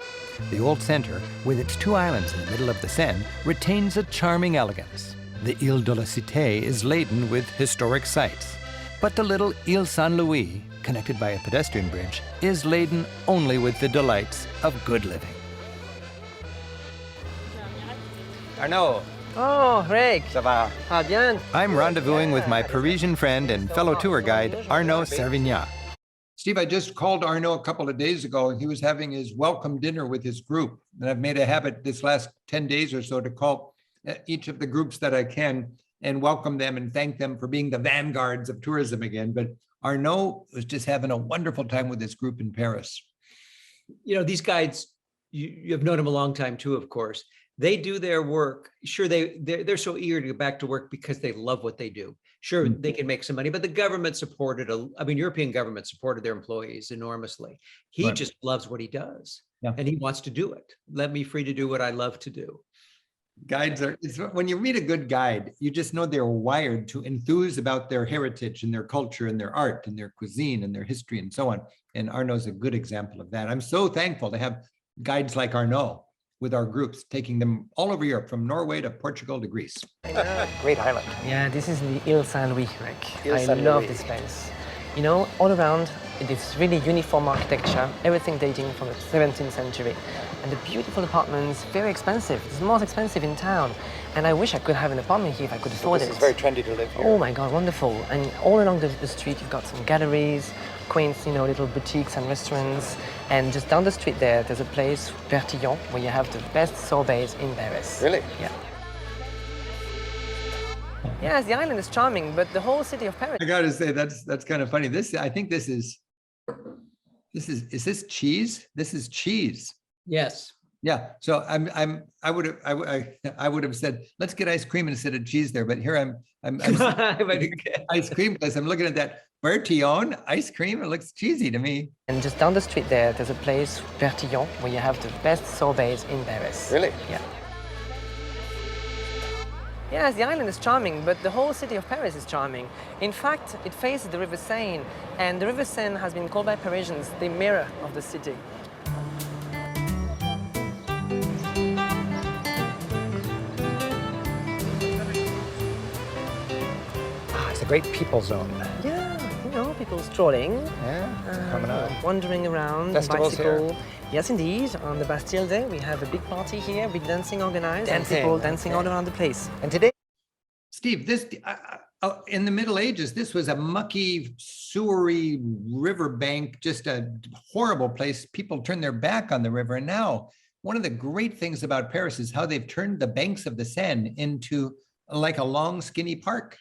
The old center, with its 2 islands in the middle of the Seine, retains a charming elegance. The Ile de la Cité is laden with historic sites. But the little Ile Saint-Louis, connected by a pedestrian bridge, is laden only with the delights of good living. Arnaud, Oh, Rick. ça va? Ah, bien. I'm rendezvousing with my Parisian friend and fellow tour guide, Arnaud Servignat. Steve, I just called Arnaud a couple of days ago, and he was having his welcome dinner with his group. And I've made a habit this last 10 days or so to call each of the groups that I can and welcome them and thank them for being the vanguards of tourism again. But Arnaud was just having a wonderful time with his group in Paris. You know, these guides, you have known them a long time too, of course. They do their work. Sure, they're so eager to get back to work because they love what they do. Sure, they can make some money, but the government supported, European government supported their employees enormously. He just loves what he does, and he wants to do it. Let me free to do what I love to do. Guides are, when you read a good guide, you just know they're wired to enthuse about their heritage and their culture and their art and their cuisine and their history and so on. And Arnaud's a good example of that. I'm so thankful to have guides like Arnaud with our groups, taking them all over Europe, from Norway to Portugal to Greece. Great island. Yeah, this is the Ile Saint-Louis, Rick. Ile I Saint-Louis. love this place. You know, all around, it is really uniform architecture, everything dating from the 17th century. And the beautiful apartments, very expensive. It's the most expensive in town. And I wish I could have an apartment here if I could afford it. This is very trendy to live here. Oh my God, wonderful. And all along the street, you've got some galleries, quaint, you know, little boutiques and restaurants. And just down the street there's a place, Bertillon, where you have the best sorbets in Paris. Really? Yeah. Yes, the island is charming, but the whole city of Paris. I gotta say, that's kind of funny. I think this is this cheese? This is cheese. Yes. Yeah. So I would have said, let's get ice cream instead of cheese there. But here I'm ice cream because I'm looking at that Bertillon ice cream. It looks cheesy to me. And just down the street there's a place, Bertillon, where you have the best sorbets in Paris. Really? Yeah. Yes, the island is charming, but the whole city of Paris is charming. In fact, it faces the River Seine, and the River Seine has been called by Parisians the mirror of the city. It's a great people zone. Yeah, you know, people strolling. Yeah, coming out. Wandering around, Festivals bicycle. here. Yes, indeed. On the Bastille Day, we have a big party here, big dancing organized, Dancing, and people dancing all around the place. And today, Steve, this in the Middle Ages, this was a mucky, sewery riverbank, just a horrible place. People turned their back on the river. And now, one of the great things about Paris is how they've turned the banks of the Seine into like a long, skinny park.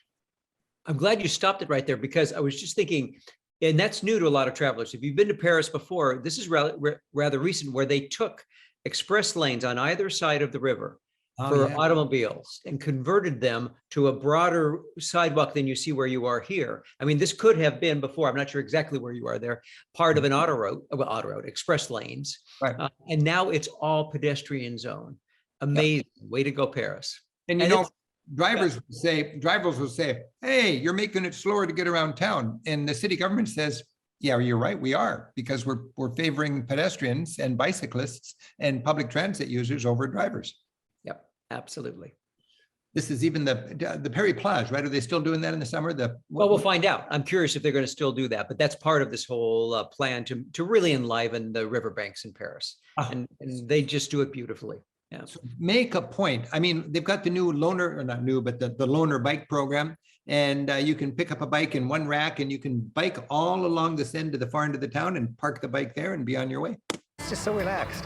I'm glad you stopped it right there, because I was just thinking, and that's new to a lot of travelers. If you've been to Paris before, this is rather recent, where they took express lanes on either side of the river for automobiles and converted them to a broader sidewalk than you see where you are here. I mean, this could have been before, I'm not sure exactly where you are there, part of an auto road, express lanes. Right. And now it's all pedestrian zone. Amazing. Way to go, Paris. And you know, drivers will say, hey, you're making it slower to get around town. And the city government says, yeah, you're right, we are, because we're favoring pedestrians and bicyclists and public transit users over drivers. Yep, absolutely. This is even the Paris plage, right? Are they still doing that in the summer? Well, we'll find out. I'm curious if they're going to still do that, but that's part of this whole plan to really enliven the riverbanks in Paris. And they just do it beautifully. Yeah. So make a point. I mean, they've got the new loaner, or not new, but the loaner bike program. And you can pick up a bike in one rack and you can bike all along this end to the far end of the town and park the bike there and be on your way. it's just so relaxed.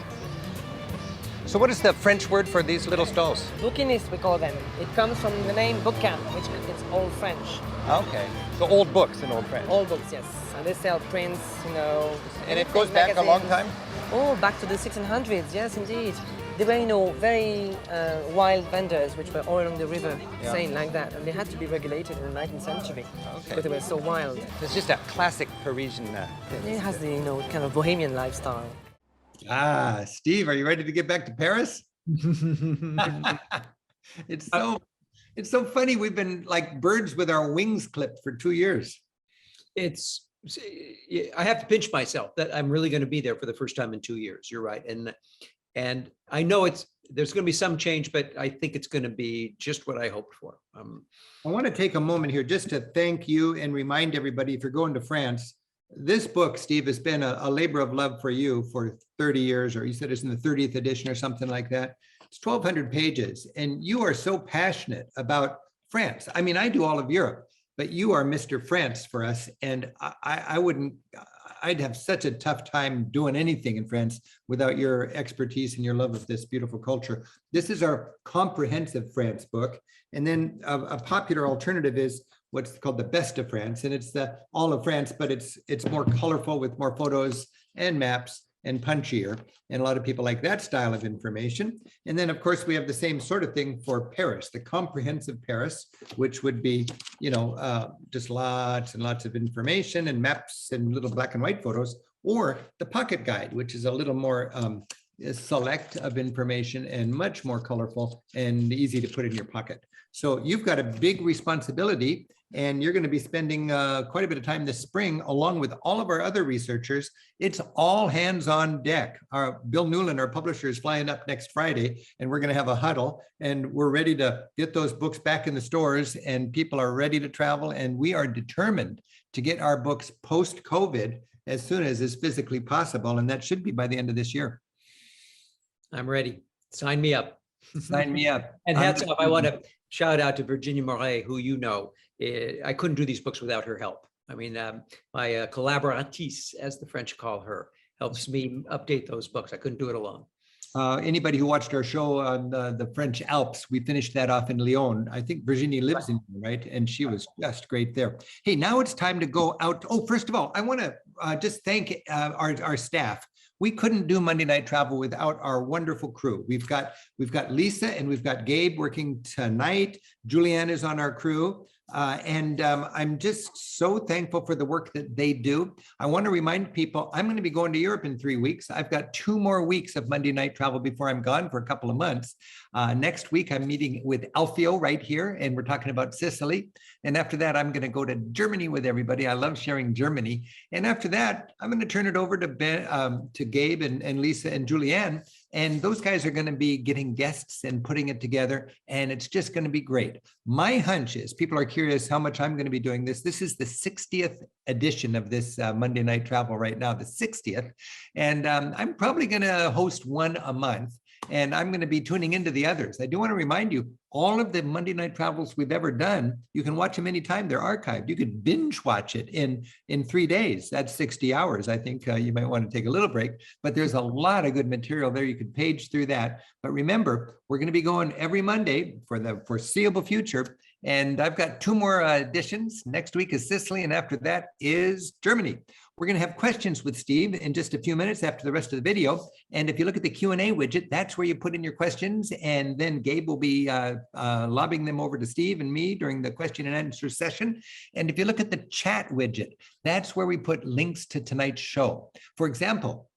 So what is the French word for these little stalls? Bouquinistes, we call them. It comes from the name bouquin, which means it's old French. Okay. So old books in old French. Old books, yes. And they sell prints, you know. And it goes back a long time? Oh, back to the 1600s, yes, indeed. They were, you know, very wild vendors which were all along the river, saying like that, and they had to be regulated in the 19th century because they were so wild. It's just a classic Parisian. It has the, you know, kind of bohemian lifestyle. Ah, Steve, are you ready to get back to Paris? It's so funny. We've been like birds with our wings clipped for 2 years. I have to pinch myself that I'm really going to be there for the first time in 2 years. You're right. And I know there's going to be some change, but I think it's going to be just what I hoped for. I want to take a moment here just to thank you and remind everybody, if you're going to France, this book, Steve, has been a labor of love for you for 30 years, or you said it's in the 30th edition or something like that. It's 1,200 pages, and you are so passionate about France. I mean, I do all of Europe, but you are Mr. France for us, and I'd have such a tough time doing anything in France without your expertise and your love of this beautiful culture. This is our comprehensive France book, and then a popular alternative is what's called the Best of France, and it's the all of France, but it's more colorful with more photos and maps and punchier, and a lot of people like that style of information. And then, of course, we have the same sort of thing for Paris, the comprehensive Paris, which would be, you know, just lots and lots of information and maps and little black and white photos, or the pocket guide, which is a little more select of information and much more colorful and easy to put in your pocket. So you've got a big responsibility, and you're going to be spending quite a bit of time this spring, along with all of our other researchers. It's all hands on deck. Our Bill Newland, our publisher, is flying up next Friday, and we're going to have a huddle, and we're ready to get those books back in the stores, and people are ready to travel, and we are determined to get our books post-COVID as soon as is physically possible, and that should be by the end of this year. I'm ready. Sign me up. Sign me up. And hats off. I want to shout out to Virginia Moret, who you know. I couldn't do these books without her help. I mean, my collaboratrice, as the French call her, helps me update those books. I couldn't do it alone. Anybody who watched our show on the French Alps, we finished that off in Lyon. I think Virginie lives in there, right? And she was just great there. Hey, now it's time to go out. Oh, first of all, I want to just thank our staff. We couldn't do Monday Night Travel without our wonderful crew. We've got Lisa and we've got Gabe working tonight. Julianne is on our crew. And I'm just so thankful for the work that they do. I want to remind people, I'm going to be going to Europe in 3 weeks. I've got 2 more weeks of Monday Night Travel before I'm gone for a couple of months. Next week, I'm meeting with Alfio right here, and we're talking about Sicily. And after that, I'm going to go to Germany with everybody. I love sharing Germany. And after that, I'm going to turn it over to Gabe and Lisa and Julianne. And those guys are going to be getting guests and putting it together, and it's just going to be great. My hunch is, people are curious how much I'm going to be doing this. This is the 60th edition of this Monday Night Travel right now, the 60th. And I'm probably going to host one a month, and I'm going to be tuning into the others. I do want to remind you, all of the Monday Night Travels we've ever done, you can watch them anytime. They're archived. You could binge watch it in 3 days. That's 60 hours. I think you might want to take a little break, but there's a lot of good material there. You could page through that. But remember, we're going to be going every Monday for the foreseeable future. And I've got 2 more editions. Next week is Sicily, and after that is Germany. We're going to have questions with Steve in just a few minutes after the rest of the video. And if you look at the Q&A widget, that's where you put in your questions. And then Gabe will be lobbing them over to Steve and me during the question and answer session. And if you look at the chat widget, that's where we put links to tonight's show. For example,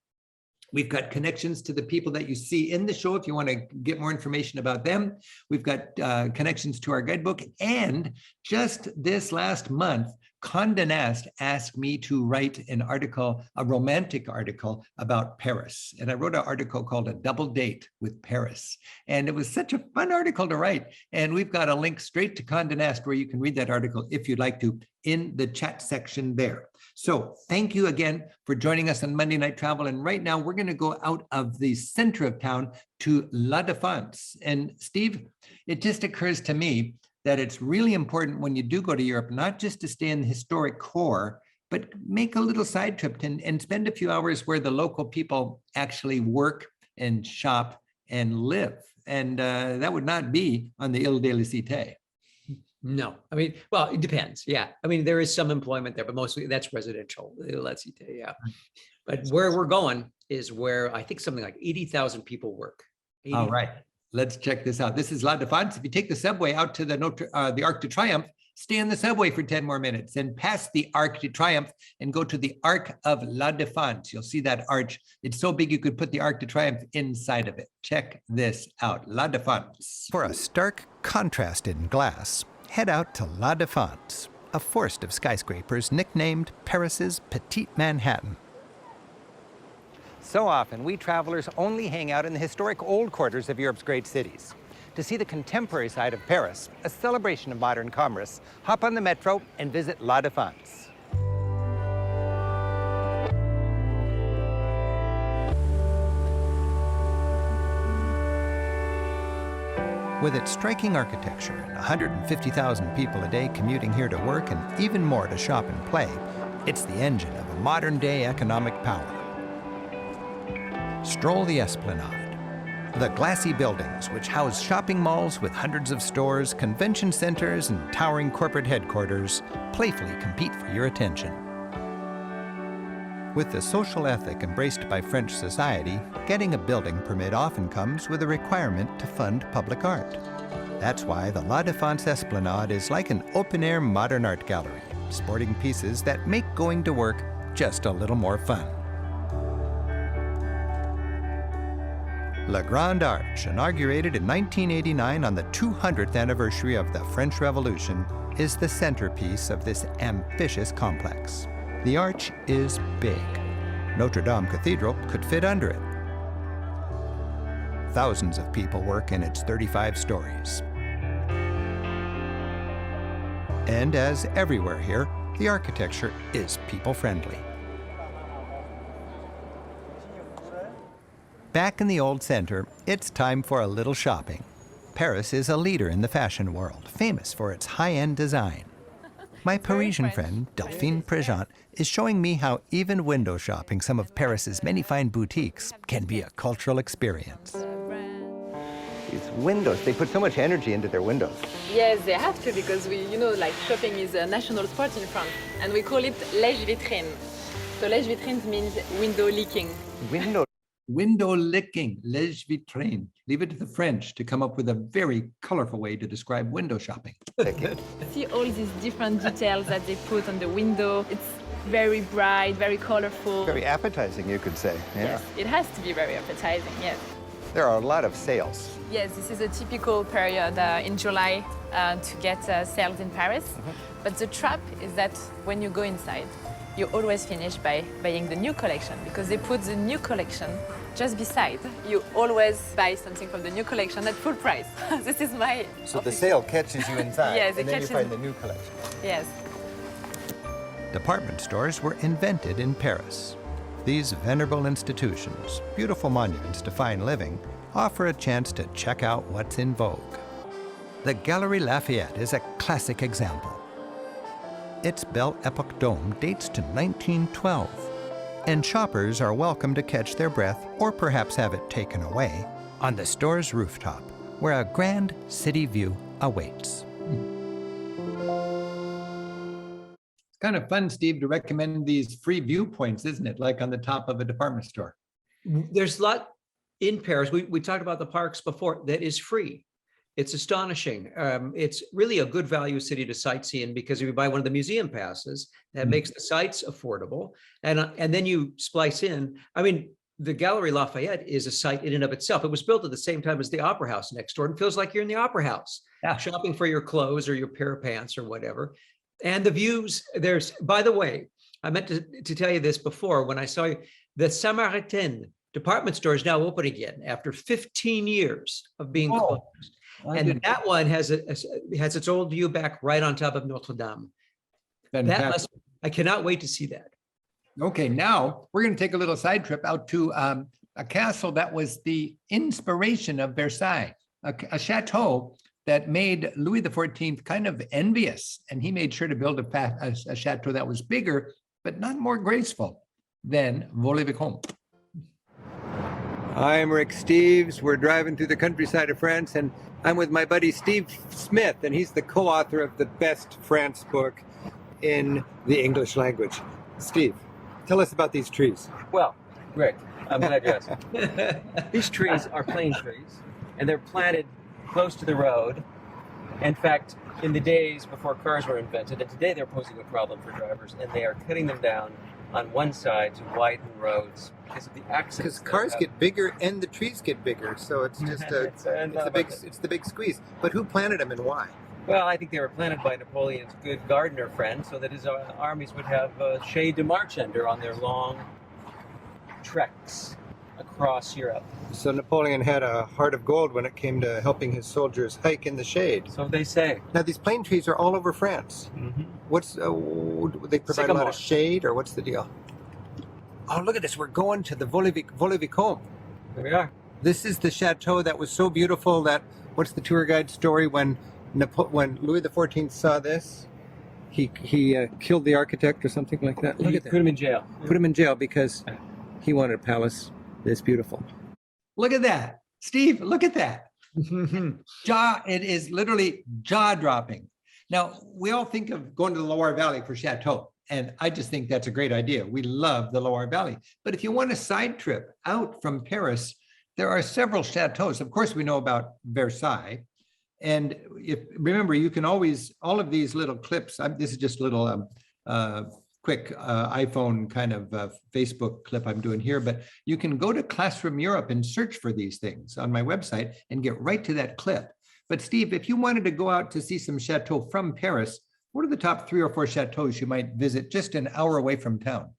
we've got connections to the people that you see in the show if you want to get more information about them. We've got connections to our guidebook. And just this last month, Condé Nast asked me to write an article, a romantic article about Paris. And I wrote an article called A Double Date with Paris. And it was such a fun article to write. And we've got a link straight to Condé Nast where you can read that article if you'd like to in the chat section there. So thank you again for joining us on Monday Night Travel. And right now we're going to go out of the center of town to La Défense. And Steve, it just occurs to me that it's really important when you do go to Europe, not just to stay in the historic core, but make a little side trip and spend a few hours where the local people actually work and shop and live. And that would not be on the Ile de la Cité. No, I mean, well, it depends. Yeah. I mean, there is some employment there, but mostly that's residential. Let's see. Yeah. But where we're going is where I think something like 80,000 people work. All right, let's check this out. This is La Défense. If you take the subway out to the Arc de Triomphe, stay in the subway for 10 more minutes, then pass the Arc de Triomphe and go to the Arc of La Défense. You'll see that arch. It's so big you could put the Arc de Triomphe inside of it. Check this out, La Défense. For a stark contrast in glass, head out to La Défense, a forest of skyscrapers nicknamed Paris's Petite Manhattan. So often, we travelers only hang out in the historic old quarters of Europe's great cities. To see the contemporary side of Paris, a celebration of modern commerce, hop on the metro and visit La Défense. With its striking architecture and 150,000 people a day commuting here to work and even more to shop and play, it's the engine of a modern-day economic power. Stroll the Esplanade. The glassy buildings, which house shopping malls with hundreds of stores, convention centers, and towering corporate headquarters, playfully compete for your attention. With the social ethic embraced by French society, getting a building permit often comes with a requirement to fund public art. That's why the La Défense Esplanade is like an open-air modern art gallery, sporting pieces that make going to work just a little more fun. Legrand Arch, inaugurated in 1989 on the 200th anniversary of the French Revolution, is the centerpiece of this ambitious complex. The arch is big. Notre Cathedral could fit under it. Thousands of people work in its 35 stories. And as everywhere here, the architecture is people-friendly. Back in the old center, it's time for a little shopping. Paris is a leader in the fashion world, famous for its high-end design. My Parisian friend, Delphine Préjean, is showing me how even window shopping some of Paris's many fine boutiques can be a cultural experience. These windows, they put so much energy into their windows. Yes, they have to, because like shopping is a national sport in France, and we call it lèche-vitrine. So lèche-vitrine means window licking. Window licking, lèche-vitrine. Leave it to the French to come up with a very colorful way to describe window shopping. See all these different details that they put on the window. It's very bright, very colorful. Very appetizing, you could say. Yeah. Yes, it has to be very appetizing, yes. There are a lot of sales. Yes, this is a typical period in July to get sales in Paris. But the trap is that when you go inside, you always finish by buying the new collection, because they put the new collection just beside. You always buy something from the new collection at full price. This is my... So the sale catches you inside, yes, and then you find the new collection. Yes. Department stores were invented in Paris. These venerable institutions, beautiful monuments to fine living, offer a chance to check out what's in vogue. The Galerie Lafayette is a classic example. Its Belle Epoque dome dates to 1912, and shoppers are welcome to catch their breath, or perhaps have it taken away, on the store's rooftop, where a grand city view awaits. It's kind of fun, Steve, to recommend these free viewpoints, isn't it? Like on the top of a department store. There's a lot in Paris. We talked about the parks before that is free. It's astonishing. It's really a good value city to sightsee in, because if you buy one of the museum passes, that makes the sites affordable. And then you splice in, I mean, the Galerie Lafayette is a site in and of itself. It was built at the same time as the Opera House next door, and feels like you're in the Opera House, shopping for your clothes or your pair of pants or whatever. And the views, by the way, I meant to tell you this before, when I saw you, the Samaritaine department store is now open again after 15 years of being closed. And that one has its old view back right on top of Notre Dame. I cannot wait to see that. Okay, now we're going to take a little side trip out to a castle that was the inspiration of Versailles, a chateau that made Louis XIV kind of envious. And he made sure to build a chateau that was bigger, but not more graceful than Vaux-le-Vicomte. I'm Rick Steves. We're driving through the countryside of France, and I'm with my buddy Steve Smith, and he's the co-author of the best France book in the English language. Steve, tell us about these trees. Well, Rick, I'm glad you asked. These trees are plane trees, and they're planted close to the road. In fact, in the days before cars were invented, and today they're posing a problem for drivers, and they are cutting them down on one side to widen roads because of the accidents. Because cars get bigger and the trees get bigger, so it's just it's the big squeeze. But who planted them and why? Well, I think they were planted by Napoleon's good gardener friend so that his armies would have shade to march under on their long treks across Europe. So Napoleon had a heart of gold when it came to helping his soldiers hike in the shade. So they say. Now these plane trees are all over France. Mm-hmm. What's they provide a lot of shade, or what's the deal? Oh, look at this! We're going to the Vaux-le-Vicomte. There we are. This is the chateau that was so beautiful that what's the tour guide story when Louis XIV saw this? He killed the architect or something like that. Look at that. Put him in jail. Put him in jail because he wanted a palace this beautiful. Look at that. Steve, look at that. It is literally jaw-dropping. Now, we all think of going to the Loire Valley for chateau, and I just think that's a great idea. We love the Loire Valley. But if you want a side trip out from Paris, there are several chateaus. Of course, we know about Versailles. And remember, you can always, all of these little clips, this is just a little quick iPhone kind of Facebook clip I'm doing here, but you can go to Classroom Europe and search for these things on my website and get right to that clip. But Steve, if you wanted to go out to see some chateau from Paris, what are the top 3 or 4 chateaus you might visit just an hour away from town?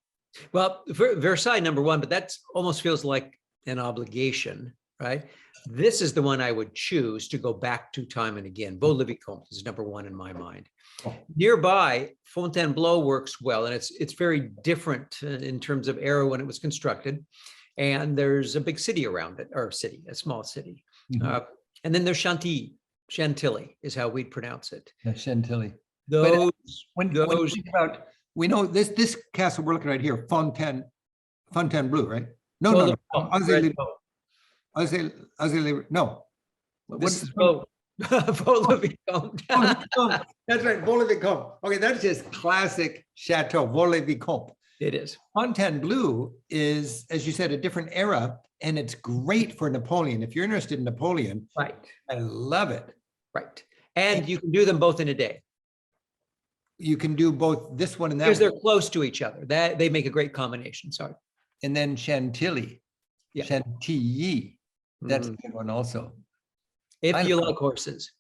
Well, Versailles, number one, but that almost feels like an obligation, right? This is the one I would choose to go back to time and again. Vaux-le-Vicomte is number one in my mind. Oh. Nearby, Fontainebleau works well, and it's very different in terms of era when it was constructed. And there's a big city around it, or a small city. Mm-hmm. And then there's Chantilly is how we'd pronounce it. Yeah, Chantilly. Those, when we think about, we know this castle we're looking at here, Fontainebleau, right? No. No. This is Vaux-le-Vicomte. That's right, Vaux-le-Vicomte. Okay, that's just classic Chateau, Vaux-le-Vicomte. It is. Fontainebleau is, as you said, a different era, and it's great for Napoleon. If you're interested in Napoleon, right? I love it. Right, and you can do them both in a day. You can do both this one and that. Because they're close to each other. That they make a great combination. Sorry. And then Chantilly, Chantilly. That's a good one also. If you like horses.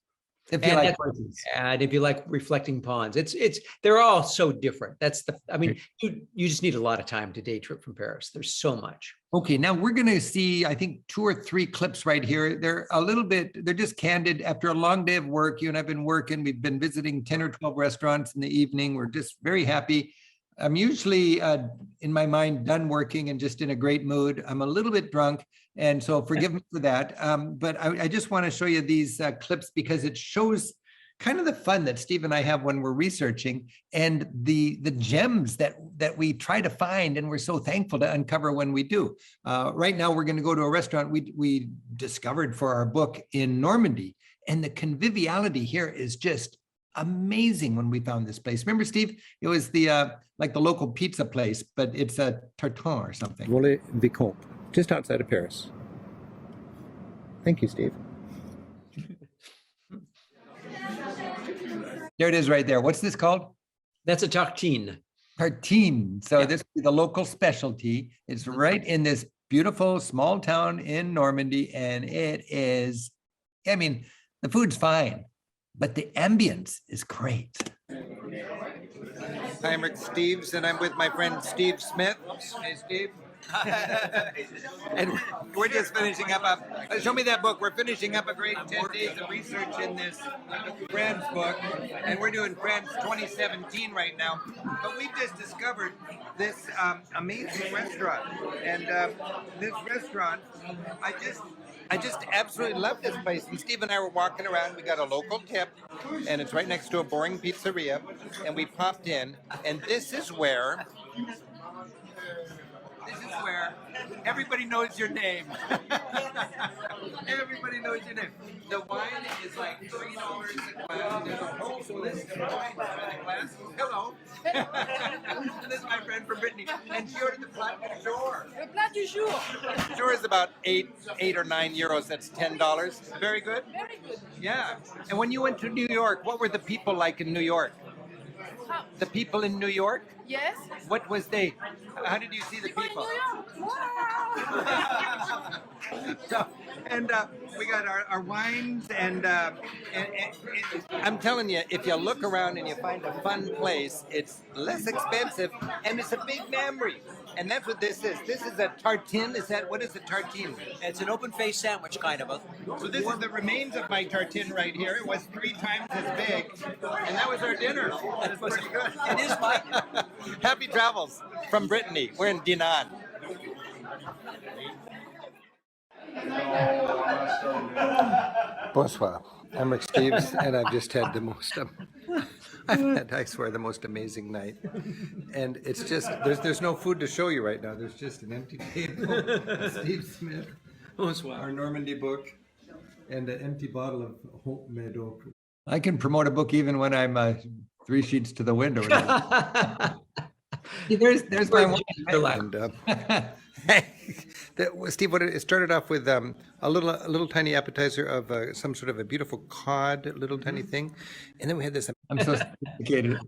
If you like horses. And if you like reflecting ponds. They're all so different. You just need a lot of time to day trip from Paris. There's so much. Okay, now we're going to see, I think, 2 or 3 clips right here. They're just candid. After a long day of work, you and I've been working. We've been visiting 10 or 12 restaurants in the evening. We're just very happy. I'm usually, in my mind, done working and just in a great mood. I'm a little bit drunk, and so forgive me for that. But I just want to show you these clips because it shows kind of the fun that Steve and I have when we're researching and the gems that we try to find, and we're so thankful to uncover when we do. Right now, we're going to go to a restaurant we discovered for our book in Normandy, and the conviviality here is just amazing when we found this place. Remember, Steve? It was the like the local pizza place, but it's a tartan or something. Vaux-le-Vicomte, just outside of Paris. Thank you, Steve. There it is right there. What's this called? That's a tartine. Tartine. So this is the local specialty. It's right in this beautiful small town in Normandy, and it is, I mean, the food's fine, but the ambience is great. Hi, I'm Rick Steves, and I'm with my friend Steve Smith. Hey, Steve. And we're just finishing up show me that book. We're finishing up a great 10 days of research in this France book, and we're doing France 2017 right now. But we've just discovered this amazing restaurant, and this restaurant, I just absolutely love this place. And Steve and I were walking around. We got a local tip, and it's right next to a boring pizzeria. And we popped in, and this is where This is where everybody knows your name. Everybody knows your name. The wine is like $3 a glass. There's a whole list of wines in a glass. Hello. This is my friend from Brittany. And she ordered the plat du jour. Le plat du jour. Plat du jour is about €8 or €9. That's $10. Very good. Very good. Yeah. And when you went to New York, what were the people like in New York? The people in New York? Yes. What was they? How did you see the people? So, and we got our wines, and I'm telling you, if you look around and you find a fun place, it's less expensive and it's a big memory. And that's what this is. This is a tartine. What is a tartine? It's an open-faced sandwich, kind of. So this is the remains of my tartine right here. It was 3 times as big, and that was our dinner. That was pretty good. It is mine. Happy travels from Brittany. We're in Dinan. Bonsoir. I'm Rick Steves, and I've just had the most. I've had, I swear, the most amazing night. And it's just there's no food to show you right now. There's just an empty table. Steve Smith, our Normandy book, and an empty bottle of Haut Medoc. I can promote a book even when I'm 3 sheets to the window. There's my one. Steve, it started off with a little tiny appetizer of some sort of a beautiful cod, little tiny thing, and then we had this. I'm so sophisticated.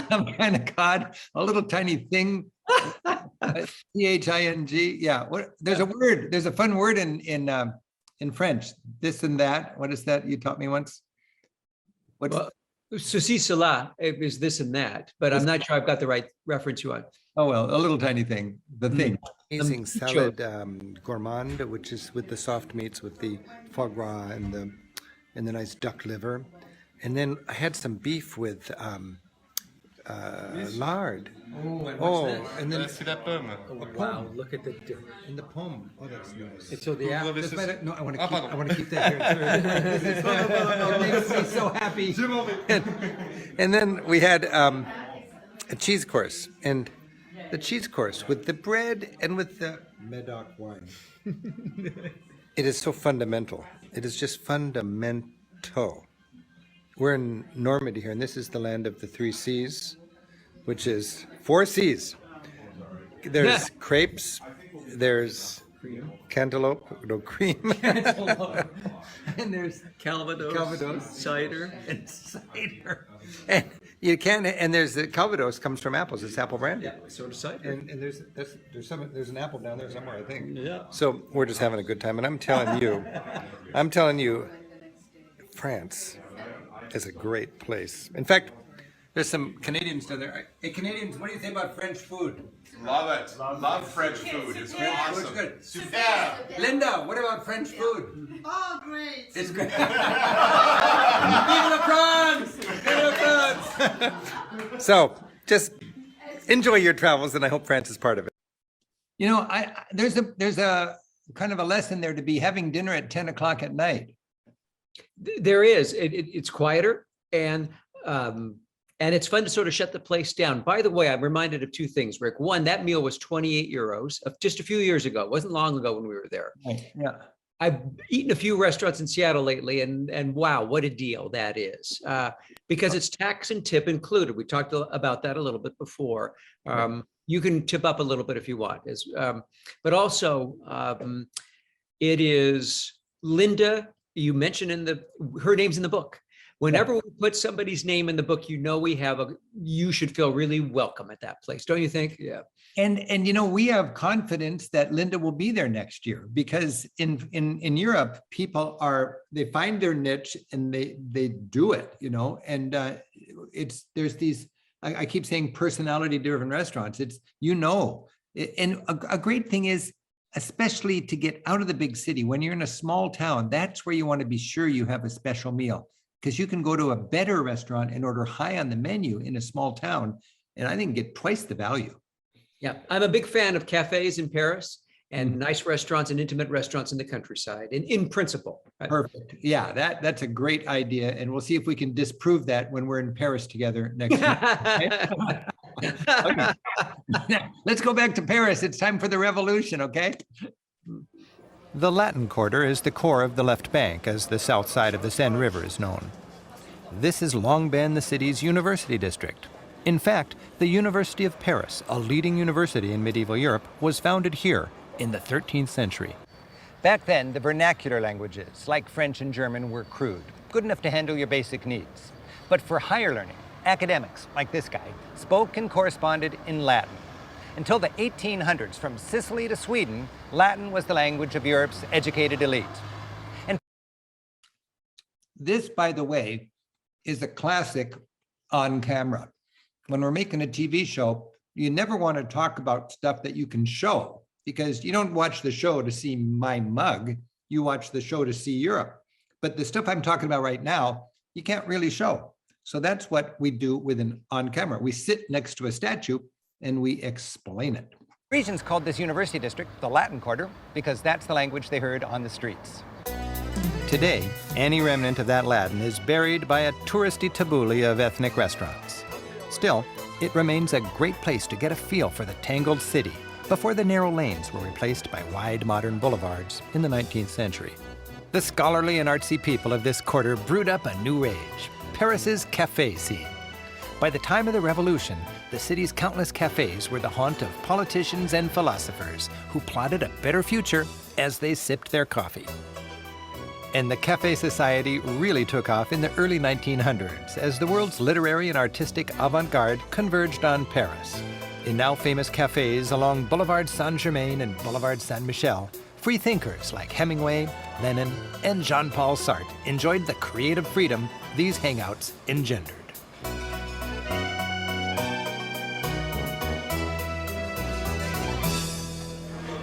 Some kind of cod, a little tiny thing. CHING. Yeah. There's a word. There's a fun word in French. This and that. What is that? You taught me once. What's Ceci, cela is this and that, but I'm not sure I've got the right reference you want. Oh, well, a little tiny thing, the thing. Amazing salad gourmand, which is with the soft meats, with the foie gras and the nice duck liver. And then I had some beef with lard. And then la pomme. Oh, wow, look at the and the pomme. Oh, that's nice. It's so the apple. No, I want to keep that here. It makes me so happy. And then we had a cheese course, and the cheese course with the bread and with the Medoc wine. It is so fundamental. It is just fundamental. We're in Normandy here, and this is the land of the 3 C's, which is 4 C's. There's crepes, there's cantaloupe, no cream. And there's Calvados, cider. and cider. And you can, and there's the Calvados comes from apples. It's apple brandy. Yeah, sort of cider. And there's an apple down there somewhere, I think. Yeah. So we're just having a good time, and I'm telling you, France is a great place. In fact, there's some Canadians down there. Hey, Canadians, what do you think about French food? Love it. Love French food. It's awesome. It's good. Super. Linda, what about French food? Oh, great. It's great. Vive la France! Vive la France! So, just enjoy your travels, and I hope France is part of it. You know, there's a kind of a lesson there to be having dinner at 10 o'clock at night. There is. It's quieter and it's fun to sort of shut the place down. By the way, I'm reminded of 2 things, Rick. One, that meal was 28 euros just a few years ago. It wasn't long ago when we were there. Right. Yeah. I've eaten a few restaurants in Seattle lately, and wow, what a deal that is. Because it's tax and tip included. We talked about that a little bit before. You can tip up a little bit if you want. But also, it is Linda. You mentioned her name's in the book. Whenever we put somebody's name in the book, you should feel really welcome at that place, don't you think? Yeah. And you know, we have confidence that Linda will be there next year, because in Europe, people they find their niche and they do it, you know, and there's these, I keep saying personality driven restaurants. It's, you know, and a great thing is, especially to get out of the big city, when you're in a small town, that's where you want to be sure you have a special meal, because you can go to a better restaurant and order high on the menu in a small town, and I think get twice the value. Yeah, I'm a big fan of cafes in Paris and nice restaurants and intimate restaurants in the countryside, in principle. Perfect. Yeah, that's a great idea, and we'll see if we can disprove that when we're in Paris together next week. Okay. Let's go back to Paris. It's time for the revolution, okay? The Latin Quarter is the core of the left bank, as the south side of the Seine River is known. This has long been the city's university district. In fact, the University of Paris, a leading university in medieval Europe, was founded here in the 13th century. Back then, the vernacular languages, like French and German, were crude, good enough to handle your basic needs. But for higher learning, academics, like this guy, spoke and corresponded in Latin. Until the 1800s, from Sicily to Sweden, Latin was the language of Europe's educated elite. And this, by the way, is a classic on camera. When we're making a TV show, you never want to talk about stuff that you can show, because you don't watch the show to see my mug, you watch the show to see Europe. But the stuff I'm talking about right now, you can't really show. So that's what we do with an on camera. We sit next to a statue and we explain it. Parisians called this university district the Latin Quarter because that's the language they heard on the streets. Today, any remnant of that Latin is buried by a touristy tabbouleh of ethnic restaurants. Still, it remains a great place to get a feel for the tangled city before the narrow lanes were replaced by wide modern boulevards in the 19th century. The scholarly and artsy people of this quarter brewed up a new age, Paris's cafe scene. By the time of the Revolution, the city's countless cafes were the haunt of politicians and philosophers who plotted a better future as they sipped their coffee. And the cafe society really took off in the early 1900s as the world's literary and artistic avant-garde converged on Paris. In now famous cafes along Boulevard Saint-Germain and Boulevard Saint-Michel, free thinkers like Hemingway, Lenin, and Jean-Paul Sartre enjoyed the creative freedom these hangouts engendered.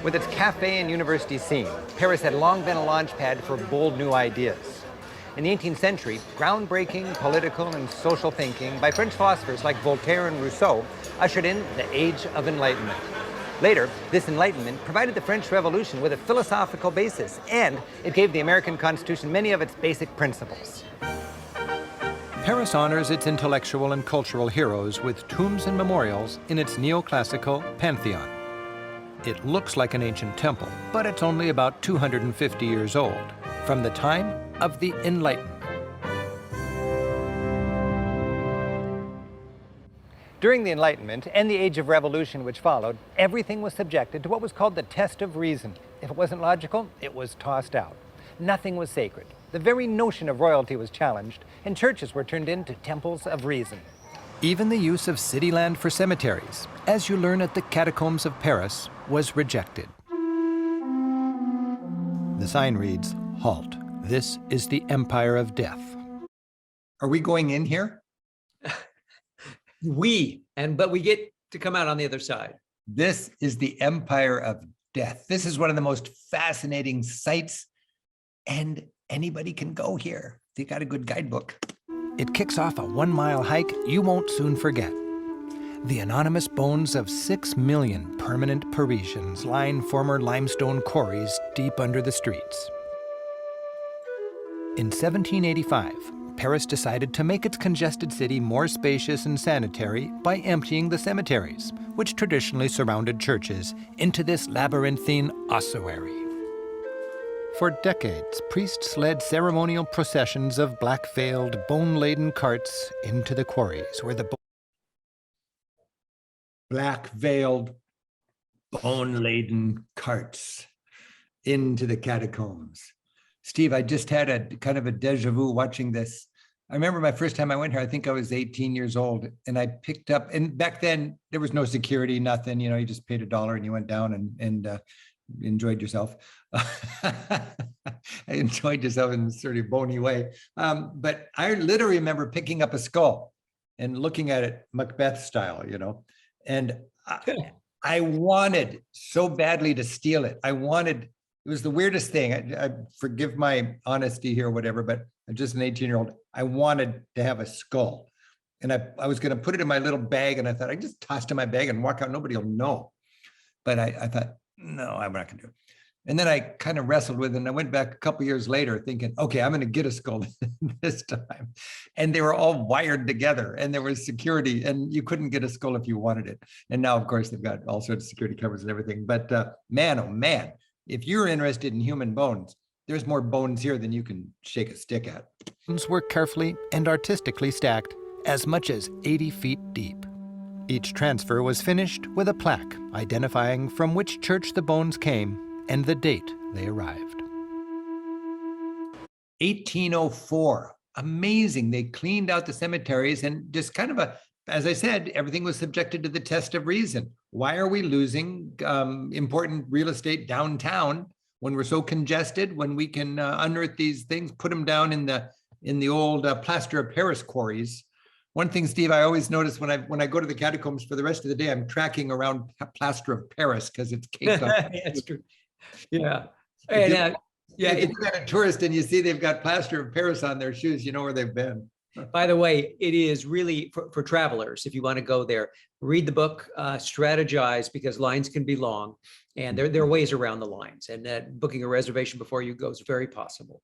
With its cafe and university scene, Paris had long been a launch pad for bold new ideas. In the 18th century, groundbreaking political and social thinking by French philosophers like Voltaire and Rousseau ushered in the Age of Enlightenment. Later, this Enlightenment provided the French Revolution with a philosophical basis, and it gave the American Constitution many of its basic principles. Paris honors its intellectual and cultural heroes with tombs and memorials in its neoclassical Pantheon. It looks like an ancient temple, but it's only about 250 years old, from the time of the Enlightenment. During the Enlightenment and the Age of Revolution which followed, everything was subjected to what was called the test of reason. If it wasn't logical, it was tossed out. Nothing was sacred. The very notion of royalty was challenged, and churches were turned into temples of reason. Even the use of city land for cemeteries, as you learn at the catacombs of Paris, was rejected. The sign reads, "Halt. This is the Empire of Death." Are we going in here? But we get to come out on the other side. This is the Empire of Death. This is one of the most fascinating sites, and anybody can go here. They got a good guidebook. It kicks off a 1-mile hike you won't soon forget. The anonymous bones of 6 million permanent Parisians line former limestone quarries deep under the streets. In 1785, Paris decided to make its congested city more spacious and sanitary by emptying the cemeteries, which traditionally surrounded churches, into this labyrinthine ossuary. For decades, priests led ceremonial processions of black-veiled, bone-laden carts into the quarries where the Black-veiled, bone-laden carts into the catacombs. Steve, I just had a kind of a deja vu watching this. I remember my first time I went here, I think I was 18 years old, and I picked up, and back then there was no security, nothing, you just paid $1 and you went down and enjoyed yourself. I enjoyed yourself in a sort of bony way. But I literally remember picking up a skull and looking at it Macbeth style, and I wanted so badly to steal it. It was the weirdest thing. I forgive my honesty here or whatever, but I'm just an 18-year-old. I wanted to have a skull. And I was going to put it in my little bag, and I thought I just toss it in my bag and walk out. Nobody will know. But I thought, no, I'm not going to do it. And then I kind of wrestled with it, and I went back a couple years later thinking, okay, I'm going to get a skull this time. And they were all wired together, and there was security, and you couldn't get a skull if you wanted it. And now, of course, they've got all sorts of security covers and everything. But man, oh man, if you're interested in human bones, there's more bones here than you can shake a stick at. Bones were carefully and artistically stacked, as much as 80 feet deep. Each transfer was finished with a plaque identifying from which church the bones came and the date they arrived. 1804, amazing. They cleaned out the cemeteries and just kind of as I said, everything was subjected to the test of reason. Why are we losing important real estate downtown when we're so congested, when we can unearth these things, put them down in the old plaster of Paris quarries? One thing, Steve, I always notice when I go to the catacombs for the rest of the day, I'm tracking around plaster of Paris because it's caked up. That's true. Yeah. And if you've got a tourist and you see they've got plaster of Paris on their shoes, you know where they've been. By the way, it is really for travelers. If you want to go there, read the book, strategize, because lines can be long, and there are ways around the lines. And booking a reservation before you go is very possible.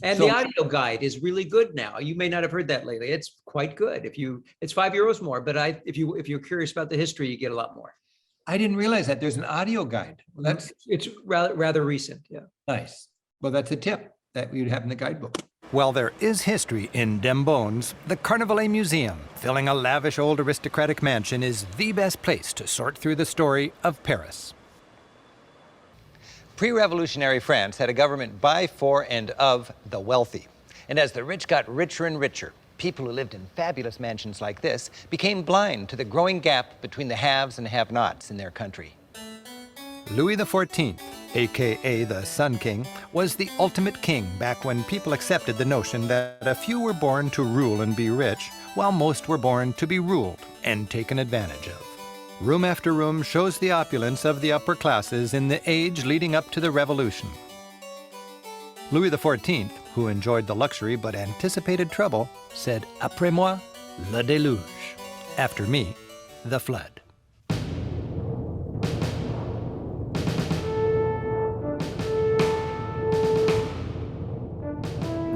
And the audio guide is really good now. You may not have heard that lately. It's quite good. It's €5 more, but if you're curious about the history, you get a lot more. I didn't realize that there's an audio guide. Well, it's rather recent. Yeah. Nice. Well, that's a tip that you'd have in the guidebook. While there is history in dem bones, the Carnavalet Museum, filling a lavish old aristocratic mansion, is the best place to sort through the story of Paris. Pre-revolutionary France had a government by, for, and of the wealthy. And as the rich got richer and richer, people who lived in fabulous mansions like this became blind to the growing gap between the haves and have-nots in their country. Louis XIV, aka the Sun King, was the ultimate king back when people accepted the notion that a few were born to rule and be rich, while most were born to be ruled and taken advantage of. Room after room shows the opulence of the upper classes in the age leading up to the Revolution. Louis XIV, who enjoyed the luxury but anticipated trouble, said, "Après moi, le déluge." After me, the flood.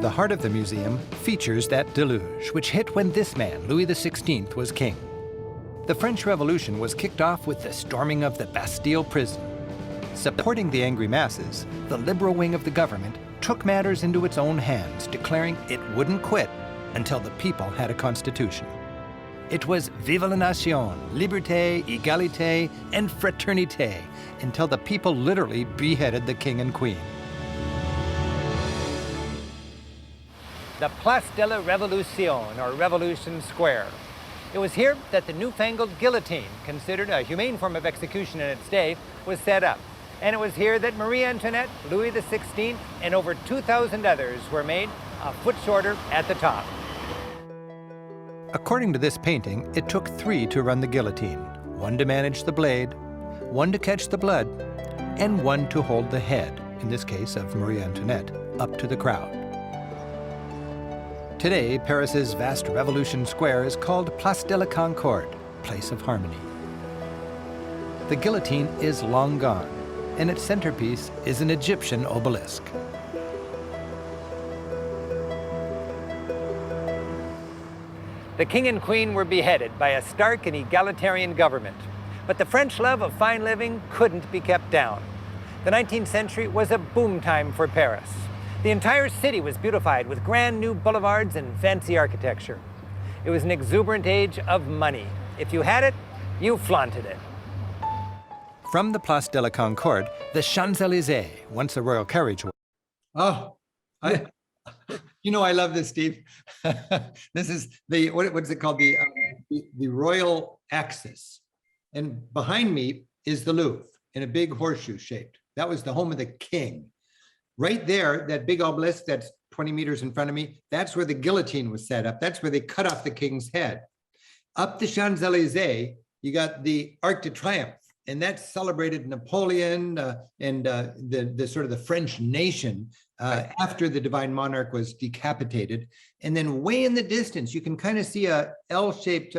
The heart of the museum features that deluge, which hit when this man, Louis XVI, was king. The French Revolution was kicked off with the storming of the Bastille prison. Supporting the angry masses, the liberal wing of the government took matters into its own hands, declaring it wouldn't quit until the people had a constitution. It was Vive la Nation, Liberté, Égalité, and Fraternité, until the people literally beheaded the king and queen. The Place de la Révolution, or Revolution Square. It was here that the newfangled guillotine, considered a humane form of execution in its day, was set up. And it was here that Marie Antoinette, Louis XVI, and over 2,000 others were made a foot shorter at the top. According to this painting, it took 3 to run the guillotine. 1 to manage the blade, 1 to catch the blood, and 1 to hold the head, in this case of Marie Antoinette, up to the crowd. Today, Paris's vast Revolution Square is called Place de la Concorde, Place of Harmony. The guillotine is long gone, and its centerpiece is an Egyptian obelisk. The king and queen were beheaded by a stark and egalitarian government, but the French love of fine living couldn't be kept down. The 19th century was a boom time for Paris. The entire city was beautified with grand new boulevards and fancy architecture. It was an exuberant age of money. If you had it, you flaunted it. From the Place de la Concorde, the Champs-Élysées, once a royal carriageway. Oh, I love this, Steve. This is what's it called? The Royal Axis. And behind me is the Louvre in a big horseshoe shaped. That was the home of the king. Right there, that big obelisk that's 20 meters in front of me, that's where the guillotine was set up. That's where they cut off the king's head. Up the Champs-Élysées, you got the Arc De Triomphe, and that celebrated Napoleon and the sort of the French nation after the divine monarch was decapitated. And then way in the distance, you can kind of see a L-shaped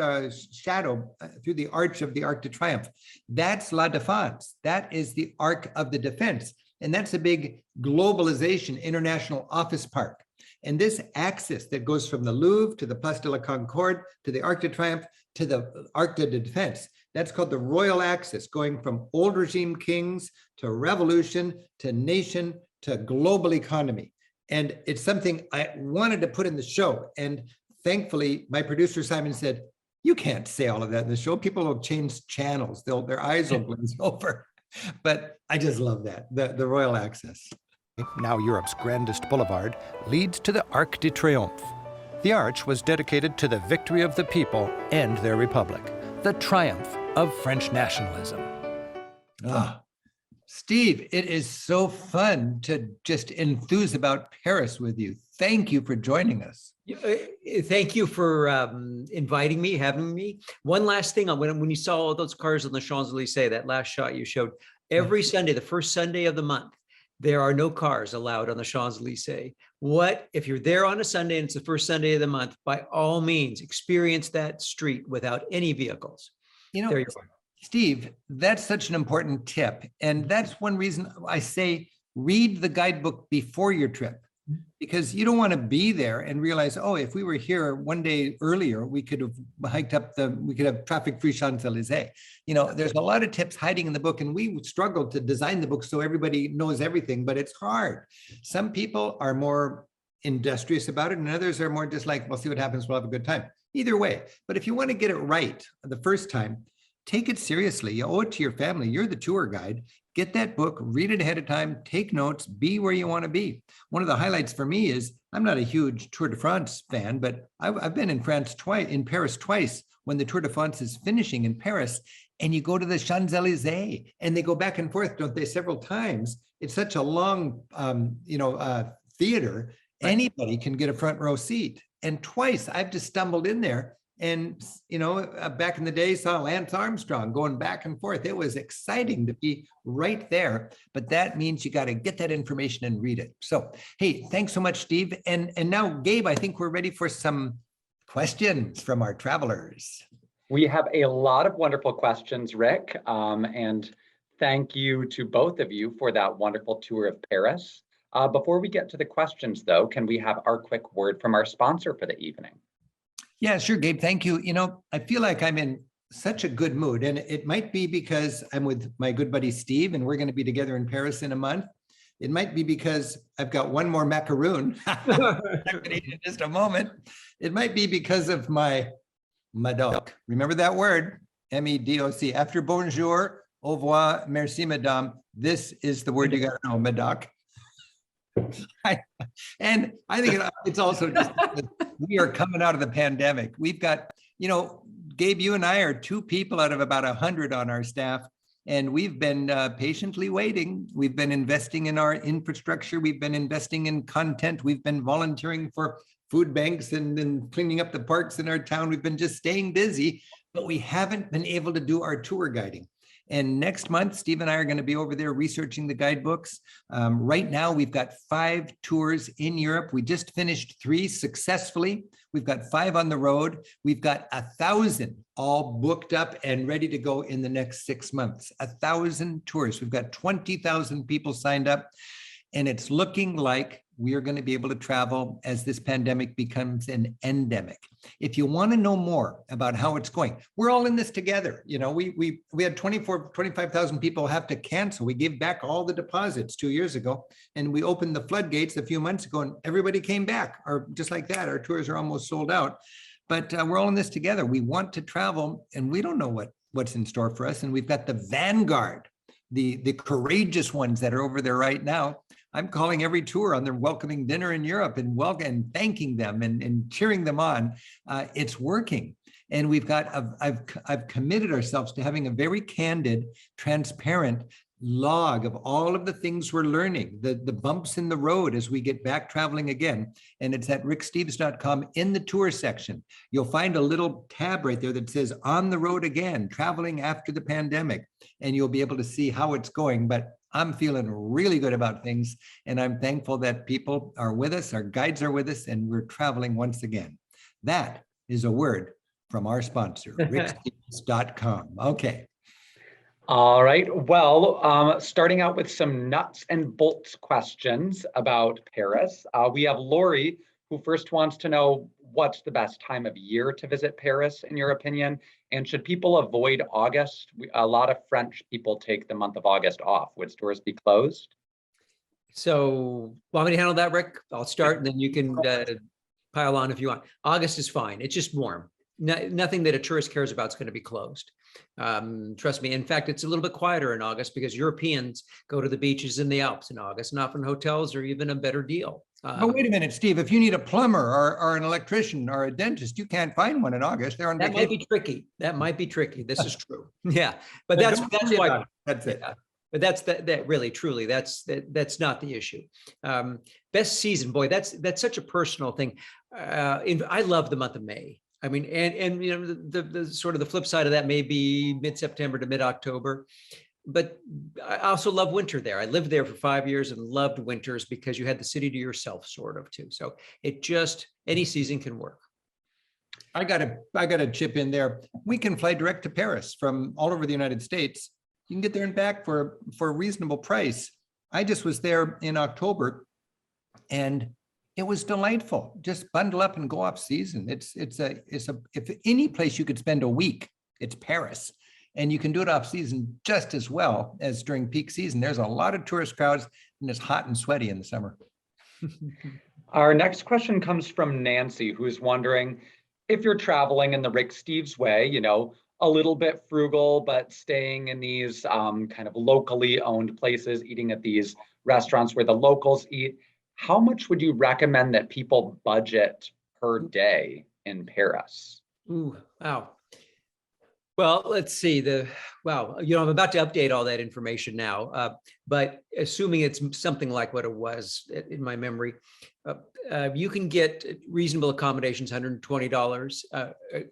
shadow through the arch of the Arc de Triomphe. That's La Défense. That is the Arc of the Defense. And that's a big globalization international office park. And this axis that goes from the Louvre to the Place de la Concorde to the Arc de Triomphe to the Arc de Défense, that's called the royal axis, going from old regime kings to revolution to nation to global economy. And it's something I wanted to put in the show. And thankfully, my producer, Simon, said, you can't say all of that in the show. People will change channels. Their eyes will glaze over. But I just love that, the royal axis. Now Europe's grandest boulevard, leads to the Arc de Triomphe. The arch was dedicated to the victory of the people and their republic, the triumph of French nationalism. Steve, it is so fun to just enthuse about Paris with you. Thank you for joining us. Thank you for inviting me, having me. One last thing, when you saw all those cars on the Champs-Élysées, that last shot you showed, every Sunday, the first Sunday of the month, there are no cars allowed on the Champs-Élysées. What, if you're there on a Sunday and it's the first Sunday of the month, by all means, experience that street without any vehicles. You know, there you are. Steve, that's such an important tip. And that's one reason I say, read the guidebook before your trip, because you don't want to be there and realize, oh, if we were here one day earlier, we could have hiked up we could have traffic-free Champs-Élysées. You know, there's a lot of tips hiding in the book, and we struggled to design the book so everybody knows everything, but it's hard. Some people are more industrious about it, and others are more just like, we'll see what happens, we'll have a good time. Either way, but if you want to get it right the first time, take it seriously. You owe it to your family. You're the tour guide. Get that book, read it ahead of time, take notes, be where you want to be. One of the highlights for me is, I'm not a huge Tour de France fan, but I've been in Paris twice when the Tour de France is finishing in Paris, and you go to the Champs-Élysées and they go back and forth, don't they, several times. It's such a long, theater. Anybody can get a front row seat. And twice I've just stumbled in there. And, back in the day, saw Lance Armstrong going back and forth. It was exciting to be right there, but that means you got to get that information and read it. So, hey, thanks so much, Steve. And now, Gabe, I think we're ready for some questions from our travelers. We have a lot of wonderful questions, Rick. And thank you to both of you for that wonderful tour of Paris. Before we get to the questions, though, can we have our quick word from our sponsor for the evening? Yeah, sure, Gabe. Thank you. I feel like I'm in such a good mood, and it might be because I'm with my good buddy Steve, and we're going to be together in Paris in a month. It might be because I've got one more macaroon in just a moment. It might be because of my Medoc. Remember that word? M-E-D-O-C. After bonjour, au revoir, merci, madame. This is the word you got to know, Medoc. And I think it's also just we are coming out of the pandemic. We've got, Gabe, you and I are 2 people out of about 100 on our staff, and we've been patiently waiting. We've been investing in our infrastructure. We've been investing in content. We've been volunteering for food banks and cleaning up the parks in our town. We've been just staying busy, but we haven't been able to do our tour guiding. And next month, Steve and I are going to be over there researching the guidebooks. Right now, we've got 5 tours in Europe. We just finished 3 successfully. We've got 5 on the road. We've got 1,000 all booked up and ready to go in the next 6 months. 1,000 tours. We've got 20,000 people signed up. And it's looking like we are going to be able to travel as this pandemic becomes an endemic. If you want to know more about how it's going, we're all in this together. We had 25,000 people have to cancel. We gave back all the deposits 2 years ago, and we opened the floodgates a few months ago, and everybody came back. Or just like that, our tours are almost sold out. But we're all in this together. We want to travel, and we don't know what's in store for us. And we've got the vanguard, the courageous ones that are over there right now. I'm calling every tour on their welcoming dinner in Europe and thanking them and cheering them on. It's working. And we've got, I've committed ourselves to having a very candid, transparent log of all of the things we're learning, the bumps in the road as we get back traveling again. And it's at ricksteves.com in the tour section. You'll find a little tab right there that says on the road again, traveling after the pandemic. And you'll be able to see how it's going. But I'm feeling really good about things, and I'm thankful that people are with us, our guides are with us, and we're traveling once again. That is a word from our sponsor, rickstevens.com. Okay. All right. Well, starting out with some nuts and bolts questions about Paris. We have Lori, who first wants to know what's the best time of year to visit Paris, in your opinion? And should people avoid August? A lot of French people take the month of August off. Would stores be closed? So, want me to handle that, Rick? I'll start, and then you can pile on if you want. August is fine. It's just warm. Nothing that a tourist cares about is going to be closed. Trust me. In fact, it's a little bit quieter in August because Europeans go to the beaches in the Alps in August, and often hotels are even a better deal. But wait a minute, Steve, if you need a plumber or an electrician or a dentist, you can't find one in August. They're on that vacation. might be tricky. That might be tricky. This is true. Yeah, but that's why. That's it. Yeah. But that's that really, truly, that's not the issue. Best season, boy, that's such a personal thing. I love the month of May. I mean, and you know, the sort of the flip side of that may be mid-September to mid-October. But I also love winter there. I lived there for 5 years and loved winters because you had the city to yourself, sort of, too. So it just, any season can work. I gotta chip in there. We can fly direct to Paris from all over the United States. You can get there and back for a reasonable price. I just was there in October, and it was delightful. Just bundle up and go off season. If any place you could spend a week, it's Paris. And you can do it off season just as well as during peak season. There's a lot of tourist crowds, and it's hot and sweaty in the summer. Our next question comes from Nancy, who's wondering if you're traveling in the Rick Steves way, you know, a little bit frugal, but staying in these kind of locally owned places, eating at these restaurants where the locals eat. How much would you recommend that people budget per day in Paris? Ooh, wow. Well, let's see. Wow, you know, I'm about to update all that information now, but assuming it's something like what it was in my memory, you can get reasonable accommodations, $120,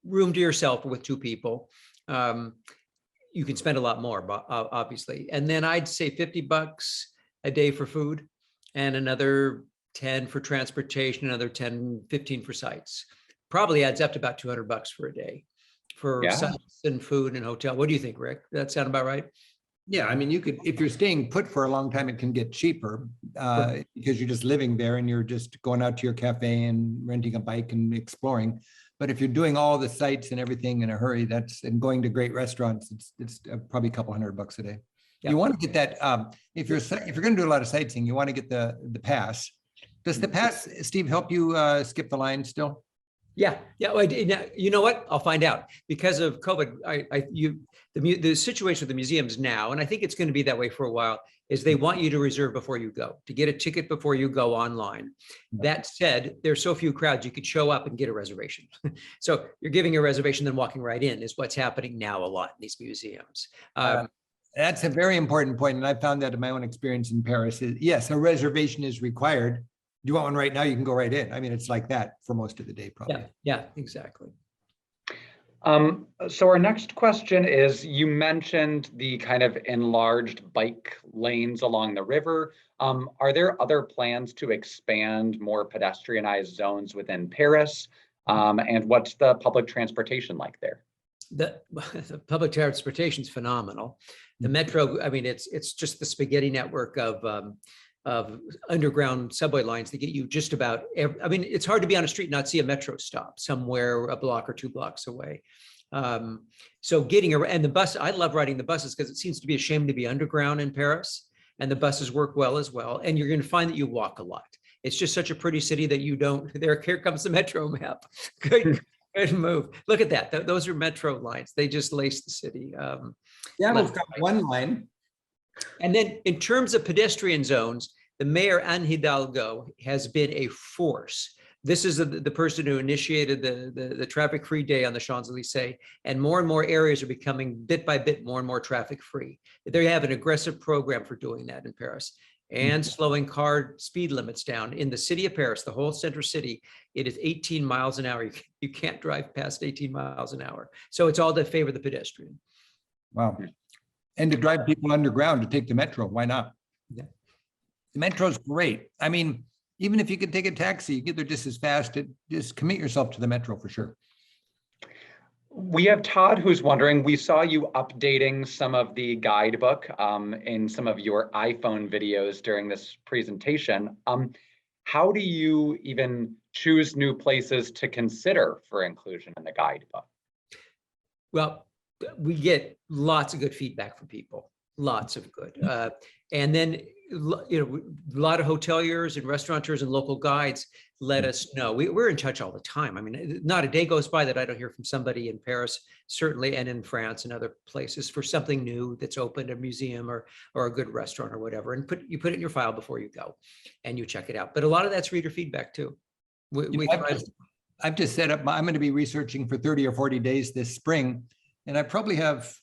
room to yourself with 2 people. You can spend a lot more, obviously. And then I'd say $50 a day for food and another 10 for transportation, another 10, 15 for sites. Probably adds up to about $200 for a day for sites and food and hotel. What do you think, Rick? That sound about right? Yeah, I mean, you could, if you're staying put for a long time, it can get cheaper because you're just living there and you're just going out to your cafe and renting a bike and exploring. But if you're doing all the sites and everything in a hurry, and going to great restaurants, it's probably a couple $100 a day. Yeah. You want to get that if you're going to do a lot of sightseeing, you want to get the pass. Does the pass, Steve, help you skip the line still? Yeah. Well, you know what? I'll find out. Because of COVID, the situation with the museums now, and I think it's going to be that way for a while, is they want you to reserve before you go, to get a ticket before you go online. That said, there's so few crowds, you could show up and get a reservation. So you're giving a reservation, then walking right in is what's happening now a lot in these museums. That's a very important point, and I found that in my own experience in Paris. Yes, a reservation is required. Do you want one right now? You can go right in. I mean, it's like that for most of the day, probably. Yeah, exactly. So our next question is, you mentioned the kind of enlarged bike lanes along the river. Are there other plans to expand more pedestrianized zones within Paris? And what's the public transportation like there? The public transportation is phenomenal. The metro, I mean, it's just the spaghetti network of underground subway lines that get you just about I mean, it's hard to be on a street and not see a metro stop somewhere a block or 2 blocks away. So getting around, and the bus, I love riding the buses because it seems to be a shame to be underground in Paris, and the buses work well as well. And you're going to find that you walk a lot. It's just such a pretty city that you don't, here comes the metro map. Good move. Look at that. Those are metro lines. They just lace the city. Yeah, we've got one line. And then in terms of pedestrian zones, the mayor, Anne Hidalgo, has been a force. This is the person who initiated the traffic-free day on the Champs-Élysées, and more areas are becoming bit by bit more and more traffic-free. They have an aggressive program for doing that in Paris and slowing car speed limits down. In the city of Paris, the whole center city, it is 18 miles an hour. You can't drive past 18 miles an hour. So it's all to favor the pedestrian. Wow. And to drive people underground to take the metro, why not? Yeah. The metro's great. I mean, even if you could take a taxi, you get there just as fast. Just commit yourself to the metro for sure. We have Todd who's wondering, we saw you updating some of the guidebook in some of your iPhone videos during this presentation. How do you even choose new places to consider for inclusion in the guidebook? Well, we get lots of good feedback from people, lots of good. And then, you know, a lot of hoteliers and restaurateurs and local guides let us know. We're in touch all the time. I mean, not a day goes by that I don't hear from somebody in Paris, certainly, and in France and other places for something new that's opened, a museum or a good restaurant or whatever. And you put it in your file before you go and you check it out. But a lot of that's reader feedback too. I've just set up, I'm going to be researching for 30 or 40 days this spring, and I probably have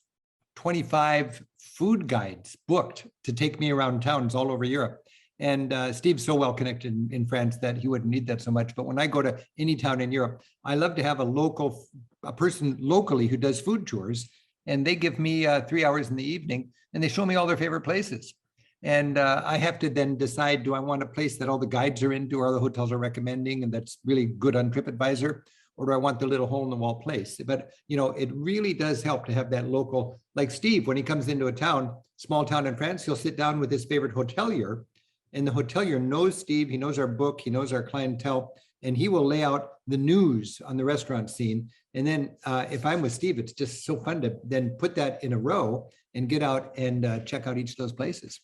25 food guides booked to take me around towns all over Europe. And Steve's so well connected in France that he wouldn't need that so much. But when I go to any town in Europe, I love to have a person locally who does food tours, and they give me 3 hours in the evening and they show me all their favorite places. And I have to then decide, do I want a place that all the guides are into or the hotels are recommending and that's really good on TripAdvisor? Or do I want the little hole in the wall place? But, you know, it really does help to have that local, like Steve, when he comes into a town, small town in France, he'll sit down with his favorite hotelier, and the hotelier knows Steve, he knows our book, he knows our clientele, and he will lay out the news on the restaurant scene. And then if I'm with Steve, it's just so fun to then put that in a row and get out and check out each of those places.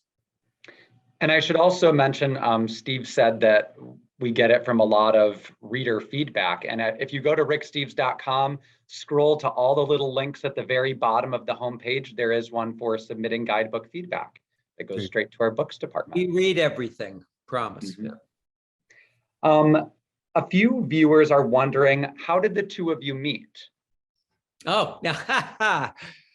And I should also mention, Steve said that we get it from a lot of reader feedback. And if you go to ricksteves.com, scroll to all the little links at the very bottom of the homepage, there is one for submitting guidebook feedback that goes straight to our books department. We read everything, promise. Mm-hmm. A few viewers are wondering, how did the two of you meet? Oh, now,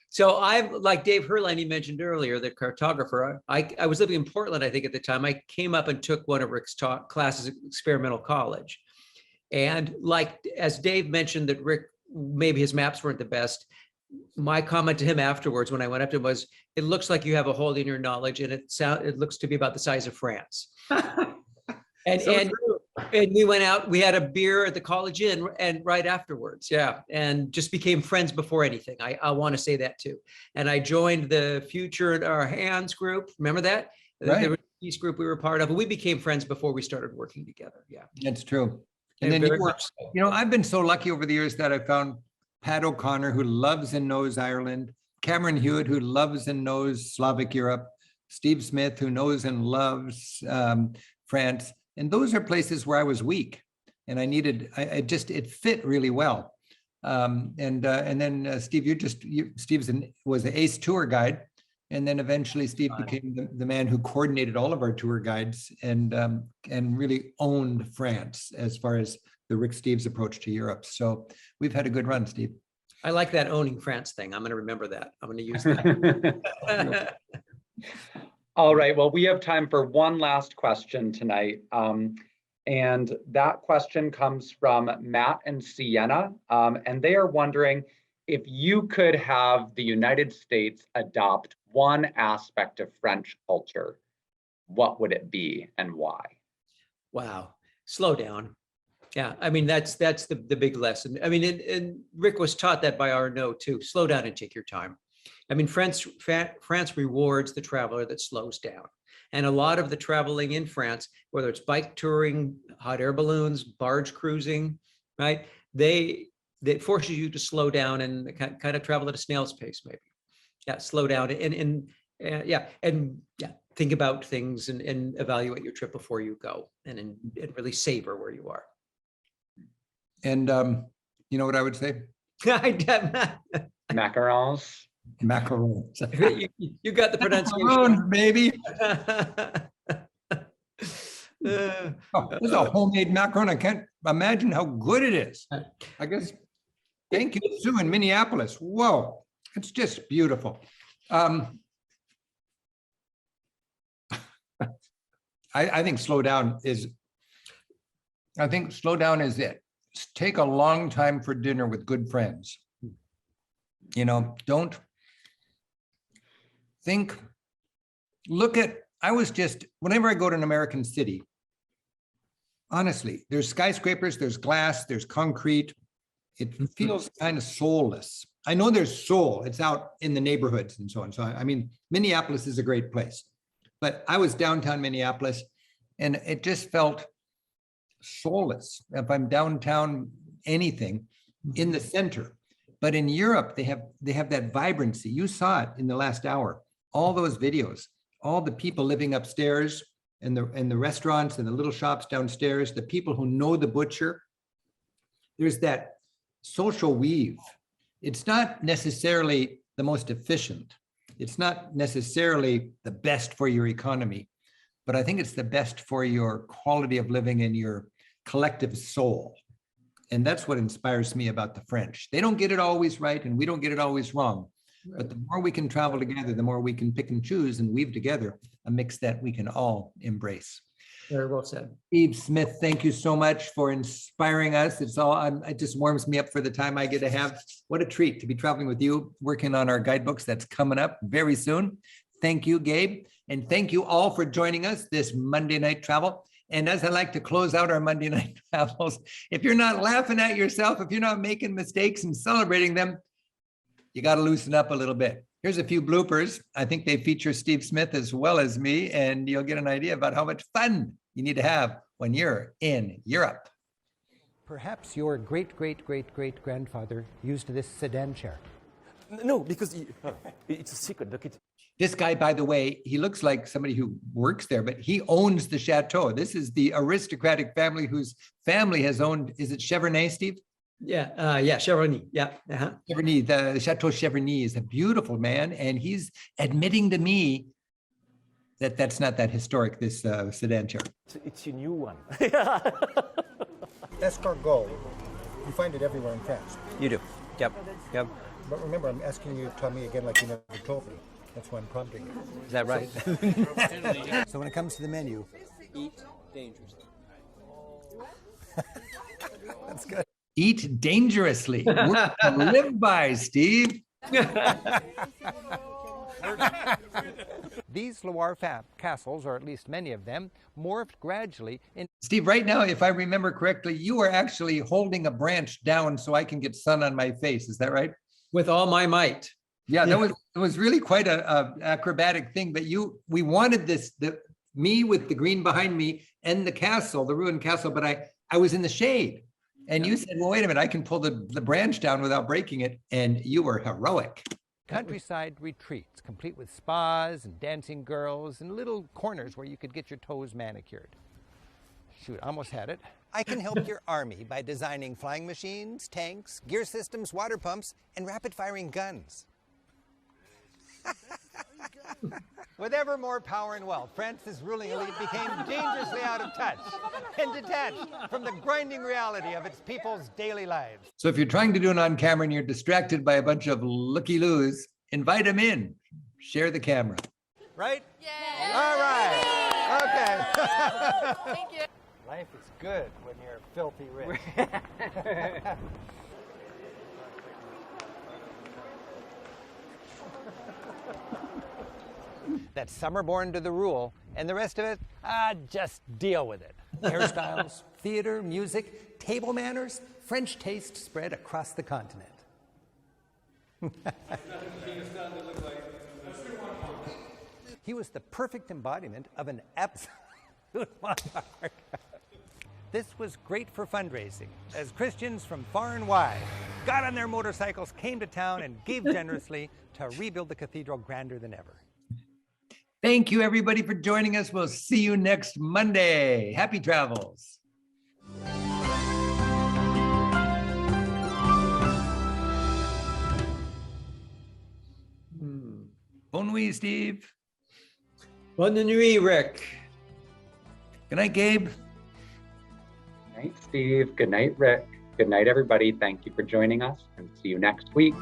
so I'm like Dave Herline, you mentioned earlier, the cartographer. I was living in Portland, I think at the time. I came up and took one of Rick's classes at Experimental College. And like, as Dave mentioned that Rick, maybe his maps weren't the best. My comment to him afterwards when I went up to him was, it looks like you have a hole in your knowledge and it looks to be about the size of France. And we went out, we had a beer at the College Inn and right afterwards, yeah, and just became friends before anything. I want to say that too. And I joined the Future in Our Hands group. Remember that? Right. There was a peace group we were part of, and we became friends before we started working together. Yeah, that's true. And then you know, I've been so lucky over the years that I found Pat O'Connor, who loves and knows Ireland, Cameron Hewitt, who loves and knows Slavic Europe, Steve Smith, who knows and loves France. And those are places where I was weak, and it fit really well. And then Steve, Steve's was an ace tour guide, and then eventually Steve became the man who coordinated all of our tour guides and really owned France as far as the Rick Steves approach to Europe. So we've had a good run, Steve. I like that owning France thing. I'm going to remember that. I'm going to use that. All right, well, we have time for one last question tonight. And that question comes from Matt and Sienna. And they are wondering, if you could have the United States adopt one aspect of French culture, what would it be and why? Wow, slow down. Yeah, I mean, that's the big lesson. I mean, and Rick was taught that by Arnaud too. Slow down and take your time. I mean, France rewards the traveler that slows down. And a lot of the traveling in France, whether it's bike touring, hot air balloons, barge cruising, right? That forces you to slow down and kind of travel at a snail's pace, maybe. Yeah, slow down and think about things and evaluate your trip before you go and really savor where you are. And you know what I would say? Macarons. Macarons. You got the pronunciation. Baby. This is a homemade macaron. I can't imagine how good it is. I guess. Thank you, Sue in Minneapolis. Whoa, it's just beautiful. I think slow down is it. Take a long time for dinner with good friends. You know, don't whenever I go to an American city, honestly, there's skyscrapers, there's glass, there's concrete. It feels kind of soulless. I know there's soul, it's out in the neighborhoods and so on. So, I mean, Minneapolis is a great place, but I was downtown Minneapolis and it just felt soulless. If I'm downtown anything in the center, but in Europe, they have that vibrancy. You saw it in the last hour, all those videos, all the people living upstairs and the restaurants and the little shops downstairs, the people who know the butcher. There's that social weave. It's not necessarily the most efficient. It's not necessarily the best for your economy, but I think it's the best for your quality of living and your collective soul. And that's what inspires me about the French. They don't get it always right and we don't get it always wrong. But the more we can travel together, the more we can pick and choose and weave together a mix that we can all embrace. Very well said. Steve Smith, thank you so much for inspiring us. It just warms me up for the time I get to have. What a treat to be traveling with you, working on our guidebooks that's coming up very soon. Thank you, Gabe. And thank you all for joining us this Monday Night Travel. And as I like to close out our Monday Night Travels, if you're not laughing at yourself, if you're not making mistakes and celebrating them, you got to loosen up a little bit. Here's a few bloopers. I think they feature Steve Smith as well as me, and you'll get an idea about how much fun you need to have when you're in Europe. Perhaps your great-great-great-great-grandfather used this sedan chair. No, because it's a secret. Look, This guy, by the way, he looks like somebody who works there, but he owns the chateau. This is the aristocratic family whose family has owned, is it Cheverny, Steve? Yeah, Cheverny. Yeah. Cheverny, the Chateau Cheverny is a beautiful man, and he's admitting to me that that's not that historic, this sedan chair. It's a new one. Escargot, you find it everywhere in France. You do. Yep. But remember, I'm asking you to tell me again like you never told me. That's why I'm prompting you. Is that right? So when it comes to the menu, Eat dangerously. that's good. Eat dangerously. Words to live by, Steve. These Loire castles, or at least many of them, morphed gradually in. Steve, right now, if I remember correctly, you are actually holding a branch down so I can get sun on my face. Is that right? With all my might. Yeah, it was really quite a acrobatic thing. But we wanted this, me with the green behind me and the castle, the ruined castle, but I was in the shade. And you said, well, wait a minute, I can pull the branch down without breaking it. And you were heroic. Countryside retreats, complete with spas and dancing girls and little corners where you could get your toes manicured. Shoot, almost had it. I can help your army by designing flying machines, tanks, gear systems, water pumps, and rapid-firing guns. With ever more power and wealth, France's ruling elite became dangerously out of touch and detached from the grinding reality of its people's daily lives. So if you're trying to do it on camera and you're distracted by a bunch of looky-loos, invite them in. Share the camera. Right? Yeah. All right. Okay. Thank you. Life is good when you're filthy rich. That some are born to the rule, and the rest of it, just deal with it. Hairstyles, theater, music, table manners, French taste spread across the continent. He was the perfect embodiment of an absolute monarch. This was great for fundraising, as Christians from far and wide got on their motorcycles, came to town, and gave generously to rebuild the cathedral grander than ever. Thank you, everybody, for joining us. We'll see you next Monday. Happy travels. Bonne nuit, Steve. Bonne nuit, Rick. Good night, Gabe. Good night, Steve. Good night, Rick. Good night, everybody. Thank you for joining us, and see you next week.